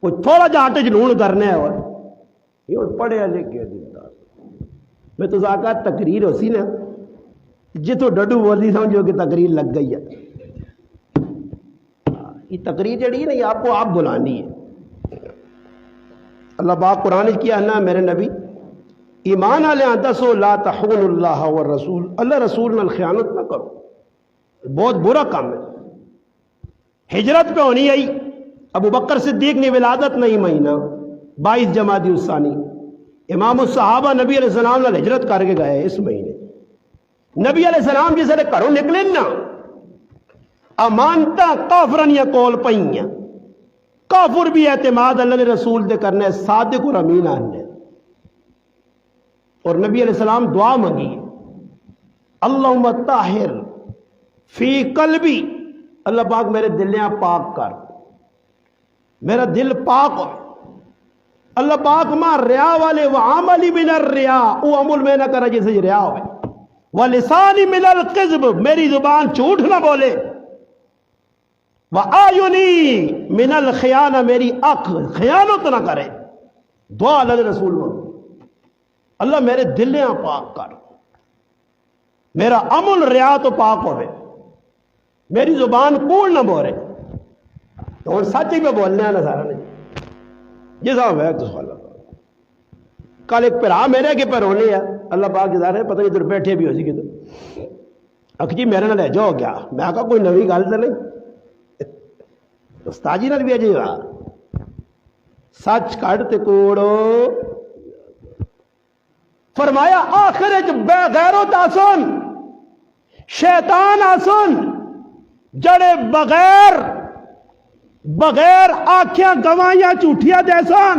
وہ تھوڑا جا آٹے جنون کرنے ہے ہوئے یہ پڑھے لکھے دیندار میں تو ذاکہ تقریر ہو سی نا جتو ڈڈو بولی سمجھو کہ تقریر لگ گئی ہے یہ تقریر جڑی ہے نا یہ آپ کو آپ بلانی ہے اللہ پاک قرآن کیا نا میرے نبی ایمان والے دسو لا تخون اللہ والرسول، اللہ رسول نال خیانت نہ کرو، بہت برا کام ہے۔ ہجرت پہ ہونی آئی، ابو بکر صدیق نے ولادت نہیں مہینہ 22 جمادی الثانی، امام الصحابہ نبی علیہ السلام نال ہجرت کر کے گئے اس مہینے۔ نبی علیہ السلام جس نے گھروں نکلے نا امانتا کافرانیاں کول پئیاں، کافر بھی اعتماد اللہ نے رسول دے کرنا ہے، صادق اور امین آنے، اور نبی علیہ السلام دعا مانگی اللہم طاہر فی قلبی، اللہ پاک میرے دلیاں پاک کر، میرا دل پاک ہو، اللہ پاک ماں ریا والے وعملی من الریا، او عمل میں نہ کرا جیسے ریا ہوئے، ولسانی من القذب، میری زبان جھوٹ نہ بولے، وآیونی من الخیانہ، میری آنکھ خیانت نہ کرے، دعا اللہ رسول میں، اللہ میرے دلیاں پاک کر، میرا عمل ریا تو پاک ہوئے، میری زبان کوڑ نہ بولے، تو ان سچ ہی پہ بولنے ہیں نا سارا نہیں جیسا ہوئے تو سوال اللہ۔ کل ایک پھر میرے کے پر ہونے ہے اللہ پاک کے دارے پتہ نہیں ادھر بیٹھے بھی ہو سی کدھر جی میرے نال ہے جو ہو گیا، میں کہا کوئی نوی گل تو نہیں، استاد جی نال بھی اجے گا سچ کٹ تے کوڑو، فرمایا آخر بے غیرت آسن شیطان آسن جڑے بغیر آکھیاں گوائیاں جھوٹیاں دیسان،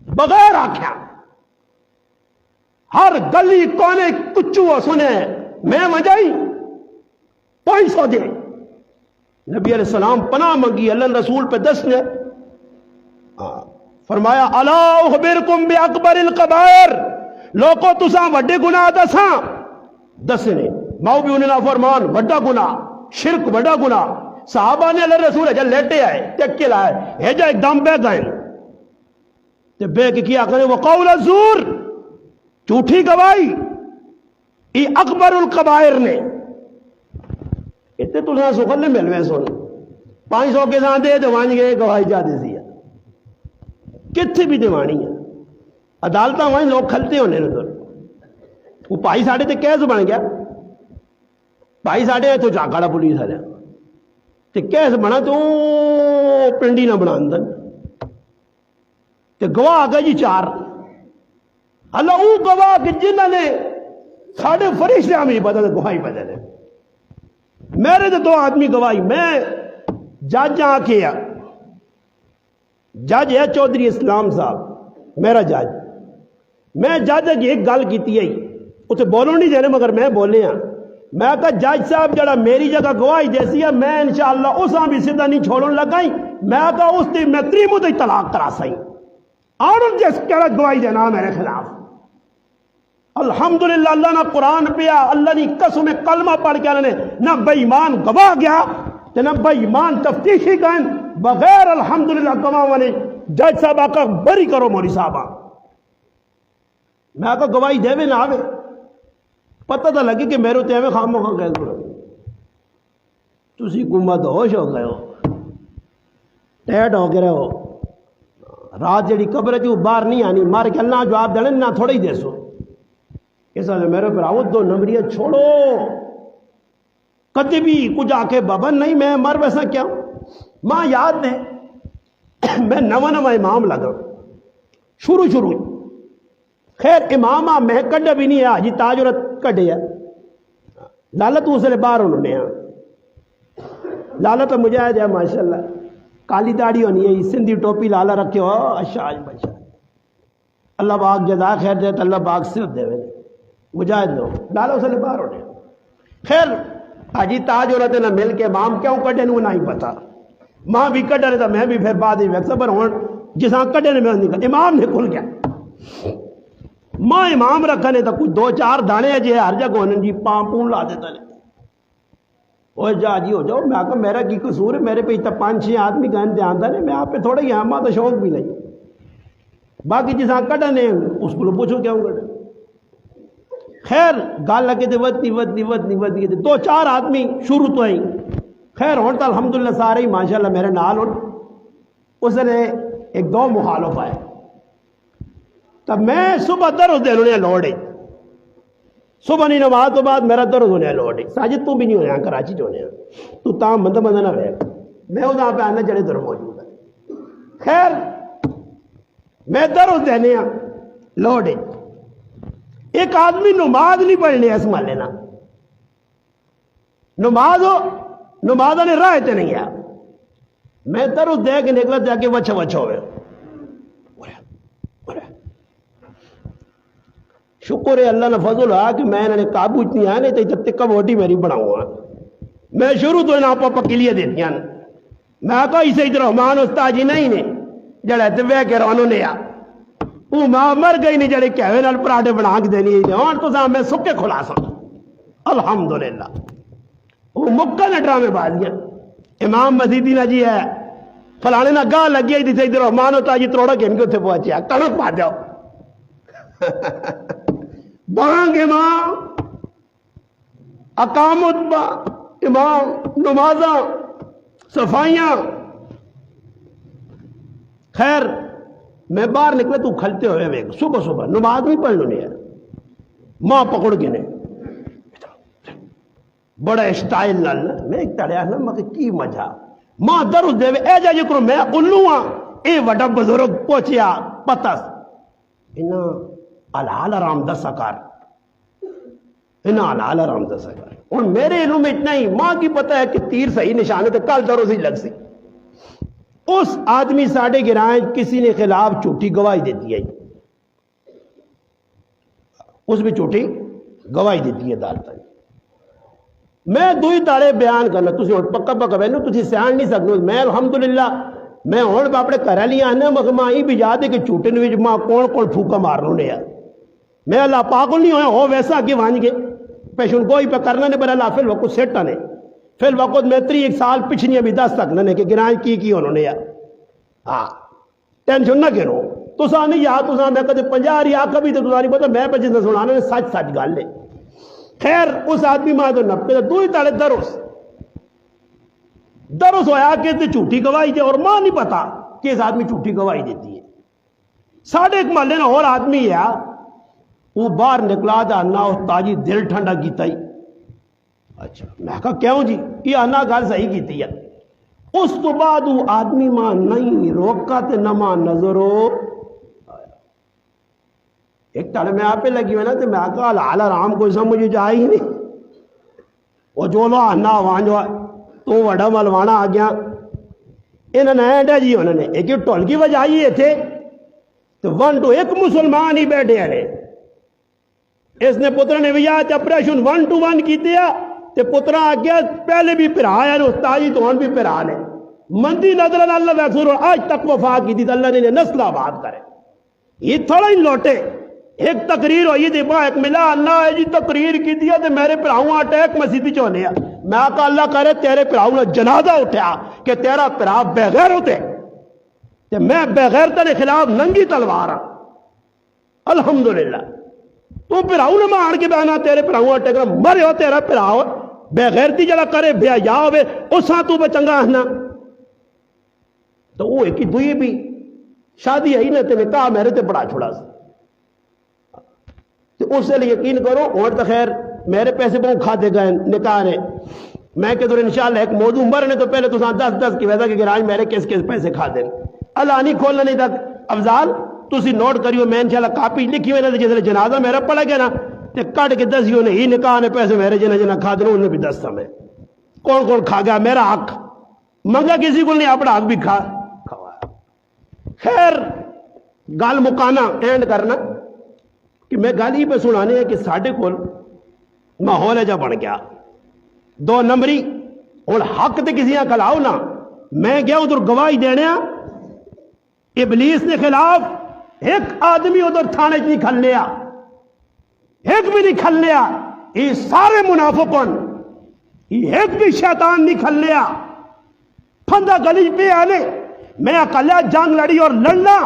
بغیر آکھیاں ہر گلی کونے کچو سنے میں وجائی 500 دے، نبی علیہ السلام پناہ منگی اللہ رسول پہ دسنے، فرمایا الا اخبرکم باکبر القبائر، لوگوں تساں وڈے گناہ دسنے، ماؤ بھی انہیں فرمان وڈا گناہ شرک وڈا گناہ، صحابہ نے اللہ رسول ہے جا لیٹے آئے ٹک کے لائے ہے جا ایک دم بے گئے تے بے کے کیا کرے وقول الزور، جھوٹی گواہی، ای اکبر القبائر نے اتنے تساں سکھل نے ملوے سن 500 کے ساتھ دے دیوانی گئے گواہی جا دے سی کتنے بھی دیوانی ہے، عدالتہ وہیں لوگ کھلتے ہونے ادھر، وہ بھائی ساڑھے تے کیس بن گیا، بھائی ساڑھے تو جا کھڑا پولیس آ رہا تے کیس بنا تو پنڈی نہ بنا اندر تے گواہ آ گئے جی 4، اللہ وہ گواہ کہ جنہوں نے ساڑھے فرشتے ہمیں پتا تھا گواہی بدل ہے، میرے تو 2 آدمی گواہی، میں جج آ کے جج ہے چودھری اسلام صاحب میرا جج، میں جج کی ایک گل کی ہے اسے بولو نہیں دینے مگر میں بولے ہاں، میں کہا جج صاحب جڑا میری جگہ گواہی دیسی ہے میں انشاءاللہ اس بھی سیدھا نہیں چھوڑن لگائی، میں کہا اس دی میں 3 مدعی طلاق کرا سائی اور جس کہہ گواہی دینا میرے خلاف، الحمدللہ اللہ نہ قرآن پیا، اللہ نے قسم کلمہ پڑھ کے اللہ نے نہ بے ایمان گواہ گیا نہ بے ایمان تفتیشی گئے، بغیر الحمدللہ گواہ والے جج صاحب آقا بری کرو موری صاحبہ، میں آقا گواہی دے نہ آوے پتہ تو لگی کہ میرے تے خام موقع گئے تسی گمت ہوش ہو گئے ہو، ٹیٹ ہو کے رہو، رات جڑی قبر ہے وہ باہر نہیں آنی، مار کے اللہ جواب دینے نہ تھوڑا ہی دے سو، اس وجہ میرے پر آؤ 2 نمبریاں چھوڑو، کدی بھی کچھ آ کے بابا نہیں میں مر ویسا کیا ماں یاد نے میں نواں امام لگا شروع خیر امام میں کڈا بھی نہیں ہے جی تاجرت کڈے ہے لالت اسے باہر انہوں نے لالت مجاہد ہے ماشاءاللہ، کالی داڑھی ہونی ہے سندھی ٹوپی لالا رکھے ہو اشاج بشا، اللہ پاک جزا خیر دے تو اللہ پاک صرف دے مجاہد لوگ لالا اسے باہر ہونے، خیر آجی تاج عورت نہ مل کے امام کیوں کڈے نو نہیں پتا، ماں بھی کڈا رہتا میں بھی پھر بعد ہی صبر ہون جساں کڈے نے میں نکل امام نے کھل گیا، ماں امام رکھنے تو کچھ 2-4 دانے جی ہر جگہ ہونے جی پون لا دیتا لے وہ جا جی ہو جاؤ، میں کہا میرا کی قصور ہے، میرے پہ اتنا 5-6 آدمی گہن دھیان دے میں آپ پہ تھوڑا ہی ہمہ تو شوق بھی نہیں، باقی جساں کڈا نے اس کو پوچھو کیوں کڈے، خیر گل لگے تھے ودنی 2-4 آدمی شروع تو ہی، خیر ہوں تو الحمدللہ سارے ہی ماشاءاللہ میرے نال ہوں، اس نے ایک دو مخالف آئے تب میں صبح درد دینے لوڑے صبح نہیں نماز تو بعد میرا درد ہونے لوڑے ساجد تو بھی نہیں ہونے کراچی جو ہونے تو تام بندہ بندہ نہ رہے میں وہاں پہ آنا جڑے درد موجود ہے خیر میں درد دینے لوڑے ایک آدمی نماز نہیں پڑھنے اس محلے نا نماز نے راہ تے نہیں آیا میں درد دے کے نکلا جا کے وچھا ہوئے شکر ہے اللہ نے فضل ہوا کہ میں نے قابو نہیں آیا نہیں تو تکا ووٹی میری بناؤں گا میں شروع تو انہاں پاپا کلیے دیتی ہیں میں کہا اسے ادھر رحمان استاد جی نہیں نے جڑے تے وے کے رونوں نے آ وہ ماں مر گئی نہیں جڑے کہوے نال پراٹھے بنا کے دینی ہے ہن تو میں سکے خلاصا الحمدللہ وہ مکہ نے ڈرامے بازیاں امام مزیدی نا جی ہے فلانے نا گاہ لگی ہے جسے ادھر رحمان استاد جی تروڑا کے ان کے اتنے پہنچیا کڑک پا جاؤ بانگ امام اقامت امام نمازاں صفائیاں خیر میں باہر نکلے تو کھلتے ہوئے صبح نماز نہیں پڑھ لو نہیں یار ماں پکڑ کے نہیں بڑا اسٹائل نال میں ایک تڑیا نا مگر کی مزہ ماں درد دے اے جا جی کرو میں الو ہاں اے وڈا بزرگ پہنچیا پتس انہاں الحال آرام دسا کر انہاں الحال آرام دسا کر اور میرے علم میں اتنا ہی ماں کی پتہ ہے کہ تیر صحیح نشانے تو کل درو سے لگ سی اس آدمی ساڑھے گرائیں کسی نے خلاف جھوٹی گواہی دیتی ہے اس بھی جھوٹی گواہی دیتی ہے عدالت میں دوئی تاڑے بیان کرنا تسی پکا پکا بہنو تسی سیان نہیں سکتے میں الحمدللہ میں ہوں اپنے گھر لیا آنا مگر ماں یہ بھی یاد ہے کہ جھوٹے نے ماں کون پھوکا مارنو نے یار میں اللہ پاک نہیں ہویا ہو ویسا آگے وانج گے پیشن کوئی پہ کرنا نے بڑا اللہ فی الوقت سیٹا نے فی الوقت میں 3 سال پچھنی بھی 10 تک نے کہ گرائیں کی انہوں نے یار ہاں ٹینشن نہ کرو تو نہیں یاد تو میں کہتے 50 ریا کبھی تو نہیں پتا میں پہ جس سنانا نے سچ گل لے خیر اس آدمی ماں تو نپے دو ہی تاڑے درس ہویا کہ جھوٹی گواہی دے اور ماں نہیں پتا کہ اس آدمی جھوٹی گواہی دیتی ہے ساڑھے ایک محلے نے اور آدمی ہے وہ باہر نکلا جا انا استاد جی دل ٹھنڈا کیتا ہی اچھا میں کہا کیوں جی یہ انا گل صحیح کیتی ہے اس تو بعد وہ آدمی ماں نہیں روکا تے نہ ماں نظرو ایک تڑے میں آپ پہ لگی ہوئے نا تو میں کہا الحال آرام کوئی سمجھ جائے ہی نہیں وہ جو لو انا وانجو تو وڈا ملوانا آ گیا انہوں نے اینڈا جی انہوں نے ایک ٹول کی وجہ یہ تھے تو 1 2 ایک مسلمان ہی بیٹھے ہیں اس نے پتر نے بھی آج اپریشن 1 2 1 کی دیا تے پترا آگیا پہلے بھی پھرا ہے استادی تو ہن بھی پھرا لے مندی نظر اللہ ویسور آج تک وفا کی تھی اللہ نے نسل آباد کرے یہ تھوڑا ہی لوٹے ایک تقریر ہوئی تھی ایک ملا اللہ ہے جی تقریر کی دیا تے میرے پھراؤں اٹیک مسیدی چونے میں کہا اللہ کرے تیرے پھراؤں نے جنازہ اٹھا کہ تیرا پھرا بغیر ہوتے تے میں بغیر تیرے خلاف ننگی تلوار ہاں الحمدللہ تو پھراؤں نے مار کے بہنا تیرے پھراؤں اٹیک مرے ہو تیرا پھراؤ بغیرتی جڑا کرے بے یا ہوئے اساں تو بچنگا ہنا تو وہ ایک ہی دوئی بھی شادی ہے ہی نہ تے کہا میرے تے بڑا چھوڑا سا تو اس سے لئے یقین کرو اور تو خیر میرے پیسے بہت کھاتے گئے نکاح نے میں کہ انشاءاللہ ایک موضوع مرنے تو پہلے تو 10 کی ویسا کہ گراج میرے کس پیسے کھا دیں اللہ نہیں کھولنا نہیں تک افضال تسی نوٹ کریو میں انشاءاللہ کاپی لکھی ہوئے جس نے جنازہ میرا پڑا گیا نا تے کٹ کے 10 نے ہی نکاح نے پیسے میرے جنہ کھا دیں انہیں بھی 10 سمیں کون کھا گیا میرا حق منگا کسی کو نہیں اپنا حق بھی کھا خیر گل مکانا اینڈ کرنا کہ میں گل ہی پہ سنانے ہے کہ ساڑھے کو ماحول ہے جا بڑھ گیا 2 نمبری اور حق تے کسی نے کلاؤ نا میں گیا ادھر گواہی دینے ابلیس کے خلاف ایک آدمی ادھر تھانے چ نہیں کھل لیا ایک بھی نہیں کھل لیا یہ سارے منافقن ایک بھی شیطان نہیں کھل لیا پھندا گلی پہ آنے میں اکلیا جنگ لڑی اور لڑنا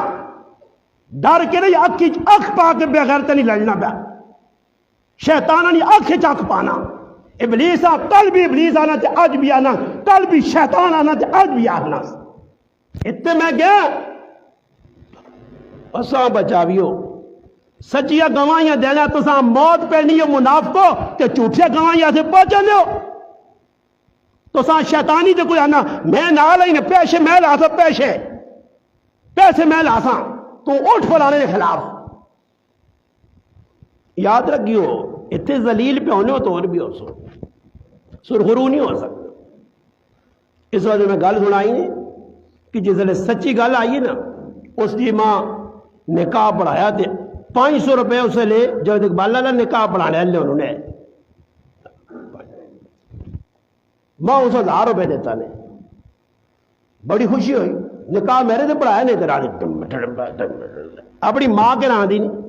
ڈر کے نہیں اکھ پا کے بغیر نہیں لڑنا پیا شیطانہ نہیں اکھ چک پانا ابلیس کل بھی ابلیس آنا تھے آج بھی آنا کل بھی شیطان آنا تھے آج بھی آنا اتنے میں گیا اساں بچاویو سچیاں گواہیاں دینا تساں موت پہ نہیں ہو منافقو کہ جھوٹیاں گواہیاں سے پہنچنے ہو تساں شیطانی تے کوئی آنا میں نال ہی نے پیسے میں لاسا پیسے میں لاسا تو اٹھ فلانے کے خلاف یاد رکھیو اتنے ذلیل پہ ہونے ہو تو اور بھی ہو سرخرو نہیں ہو سکتا اس وجہ میں گل سنائی نے کہ جس ویلے سچی گل آئی نا اس کی ماں نکاح پڑھایا تے 500 روپے اسے لے جب اقبال اللہ نکاح پڑھانے لے انہوں نے ماں اسے 1000 روپے دیتا نے بڑی خوشی ہوئی نکاح میرے سے پڑھایا نہیں تیرا اپنی ماں کے نام دی نہیں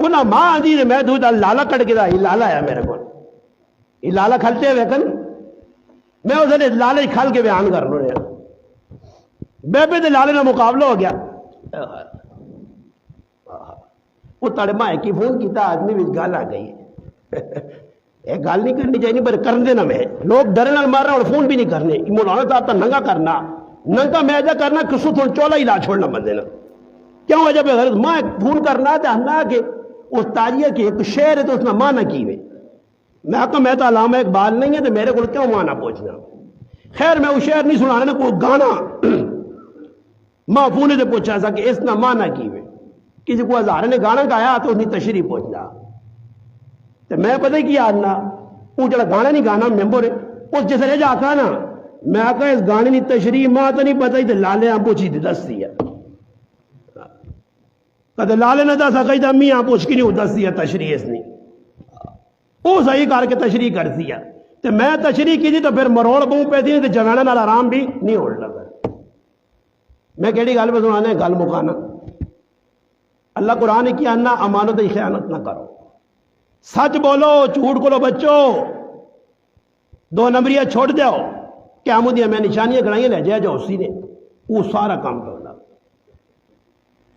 انہاں ماں آدھی نے میں دودھ لالا کٹ کے دا لالا آیا میرے کو یہ لالا کھلتے ہوئے کن میں اسے لالے کھل کے بیان کر لوں بے دے لالے کا مقابلہ ہو گیا وہ تڑے ماں کی فون کیتا آدمی بھی گل آ گئی ایک گل نہیں کرنی چاہیے پر کر دینا میں لوگ ڈرے نال مار رہے اور فون بھی نہیں کرنے مولانا صاحب تو ننگا کرنا ننگا میں ایجا کرنا کسو تھوڑا چولا ہی لا چھوڑنا بندے نا کیوں وجہ پہ غلط ماں فون کرنا تو ہمنا کہ اس تاریہ کے ایک شعر ہے تو اس نے ماں نہ کی ہوئے میں کہا میں تو علامہ اقبال نہیں ہے تو میرے کو کیوں ماں نہ پوچھنا خیر میں وہ شعر نہیں سنانے کوئی گانا ماں فون سے پوچھا سا کہ اس نے ماں نہ کی ہوئے کسی کو ہزارے نے گانا گایا تو اس نے تشریح پوچھنا تو میں پتہ کیا آدنا وہ جڑا گانا نہیں گانا ممبر ہے اس جیسے رہ جا کہا نا میں کہا اس گانے نہیں تشریح ماں تو نہیں پتہ ہی تو لالے ہم پوچھی تھی دس دیا کہتے لالے نہ دس آگئی تو امی آپ پوچھ کی نہیں دس دیا تشریح اس نے وہ صحیح کر کے تشریح کر دیا تو میں تشریح کی تھی تو پھر مروڑ بہوں پہ تھی تو جگانا نال آرام بھی نہیں ہو لگا میں کہڑی گل پہ سنانا ہے گل مکانا اللہ قرآن کی انا امانت خیانت نہ کرو سچ بولو جھوٹ بولو بچو 2 نمبریاں چھوڑ دیو کیا مجھے میں نشانیاں گڑائیاں لے جائے جو اسی نے وہ سارا کام کرنا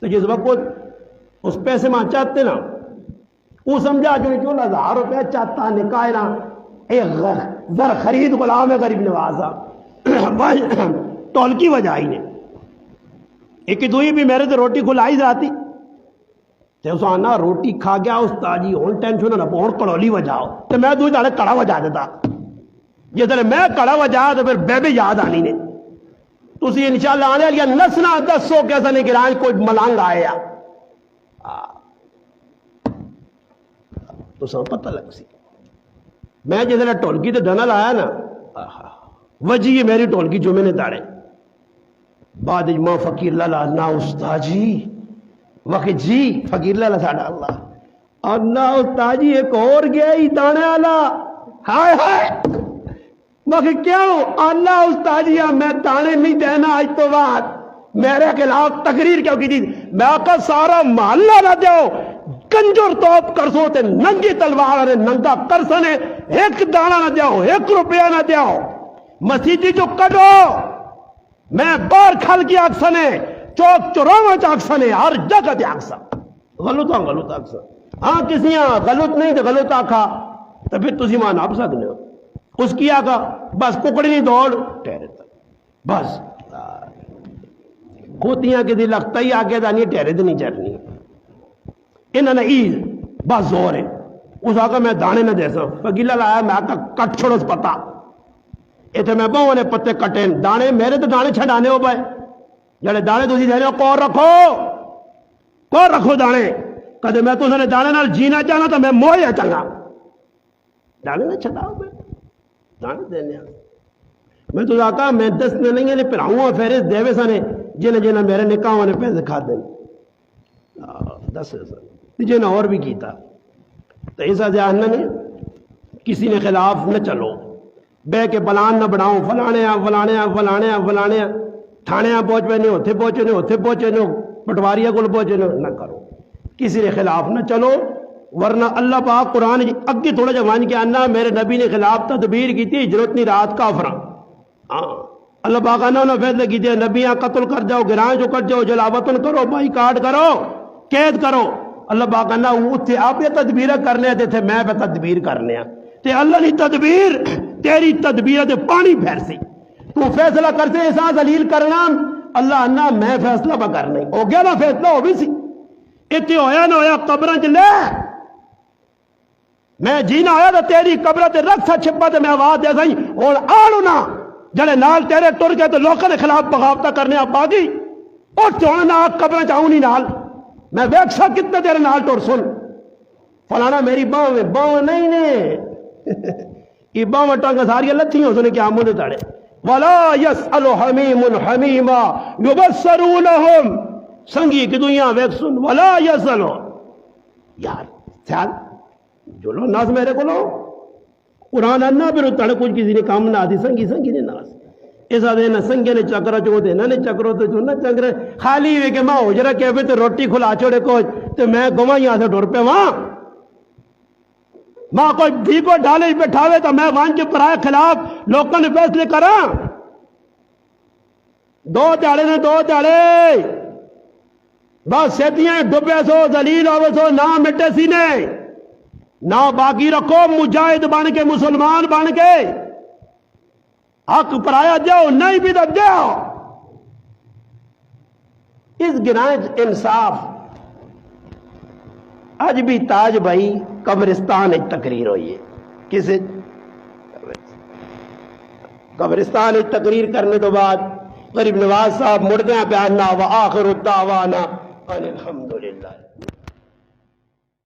تو جس وقت اس پیسے میں چاہتے نا وہ سمجھا جو 1000 روپے چاہتا نکاح نا ایک ذر خرید غلام ہے غریب نوازا ٹول کی وجہ ہی نے ایک دوئی بھی میرے تو روٹی کھلائی جاتی تو اس آنا روٹی کھا گیا استاد جی ہوں ٹینشن نہ پہنچ کڑولی وجاؤ تو میں دوئی تاڑے کڑا وجا دیتا جس طرح میں کڑا وجا تو پھر بے یاد آنی نے تو اسی انشاءاللہ آنے لیا نسنا 10 کیسا نہیں گرائیں کوئی ملانگ آیا تو سب پتہ لگ سی میں جس طرح ٹولکی تو ڈنل آیا نا وجہ میری ٹولکی جو میں نے داڑے بعد ماں فقیر لالا نا استاد جی وقت جی فقیر لالا ساڑا اللہ اور نا استاد جی ایک اور گیا ہی دانے والا ہائے ہائے وقت کیوں اللہ استاد جی میں دانے نہیں دینا آج تو بعد میرے خلاف تقریر کیوں کی تھی میں کہا سارا محلہ نہ دیو کنجر توپ کرسو تے ننگی تلوار ننگا کرسنے ایک دانا نہ دیو 1 روپیہ نہ دیو مسیحی جو کڈو میں بار کھل کی آکسنے چوک چوراواں آکسنے ہر جگہ دے آکسا غلط آکسا ہاں کسیاں غلط نہیں تو غلط آکھا تو پھر تسی ماں ناپ سکنے ہو اس کی آگا بس ککڑی نہیں دوڑ ٹھہرے تھا بس کھوتیاں کے دل لگتا ہی آگے دانی ٹھہرے تو نہیں چڑھنی انہوں نے عید بس زور ہے اس آگا میں دانے نہ دے سا فقیلہ لایا میں آگا کٹ چھوڑو اس پتا ایتھے میں بہوں نے پتے کٹیں دانے میرے تو دانے چھڑانے ہو پائے جڑے دانے تو دینے ہو کور رکھو دانے کہتے میں تو انہوں نے دانے نال جینا چاہنا تو میں مویا چنگا دانے نہ چھڑاؤ میں دانے دینے میں تو آقا میں 10 نے نہیں ہے پھر آؤں پھر دیوے سانے جنہیں میرے نکاح نے پیسے کھا دیں 10 جنہیں اور بھی کیتا تو ایسا ذہن نے کسی نے خلاف نہ چلو بے کے پلان نہ بناؤ فلانے تھانے پہنچ پہ نہیں ہوتے پہنچے نہیں پٹواریہ کو پہنچے نہ کرو کسی نے خلاف نہ چلو ورنہ اللہ پاک قرآن اگے تھوڑا جوان کے آنا میرے نبی نے خلاف تدبیر کی تھی ہجرت نہیں رات کافراں اللہ پاک آنا انہوں نے فیصلہ کی تھی نبیاں قتل کر جاؤ گراں جو کر جاؤ جلاوطن کرو بائی کاٹ کرو قید کرو اللہ پاک آنا اتھے آپ یہ تدبیر کرنے تھے میں پہ تدبیر کرنے تے اللہ نے تدبیر تیری تدبیر تے پانی پھیر سی تو فیصلہ کرتے احساس علیل کرنا اللہ نہ میں فیصلہ پہ کرنا ہو گیا نا فیصلہ ہو بھی سی اتنے ہویا نہ ہویا قبریں چ لے میں جینا آیا تو تیری قبر تے رکھ سا چھپا تے میں آواز دے سائی اور آڑو نا جڑے نال تیرے ٹر گئے تو لوکاں دے خلاف بغاوتہ کرنے آپ باغی اور چونا نہ قبریں چاہوں نہیں نال میں ویکھ سا کتنے تیرے نال ٹر سن فلانا میری باں میں باں نہیں نے یہ باں ٹانگا ساری لتھی ہو سنے کیا منہ تڑے ولا يسأل حمیم حمیما یبصرونہم سنگی کی دنیا ویکھ سن ولا يسأل یار خیال جو لو ناز میرے کو لو قرآن انہا پھر اتڑے کچھ کسی نے کام نہ آتی سنگی سنگی نے ناز ایسا دینا سنگے نے چکرہ چو دینا نے چکرہ تو جو نہ چکرہ خالی ہوئے کہ ماں حجرہ کے پہ تو روٹی کھلا چھوڑے کوئی تو میں گمہ یہاں سے ڈور پہ وہاں ماں کوئی بھی کو ڈالے بیٹھاوے تو میں وہاں کے پرائے خلاف لوگوں نے فیصلے کرا دو چاڑے نے دو چاڑے بس سیدیاں ڈبے سو ذلیل ہوئے سو نہ مٹے سینے نہ باقی رکھو مجاہد بن کے مسلمان بن کے حق پرایا جاؤ نہیں بھی تو جاؤ اس گرانج انصاف آج بھی تاج بھائی قبرستان ایک تقریر ہوئی ہے کسی قبرستان ایک تقریر کرنے تو بعد غریب نواز صاحب مردیاں پہ آنا وآخر الدعوانا الحمدللہ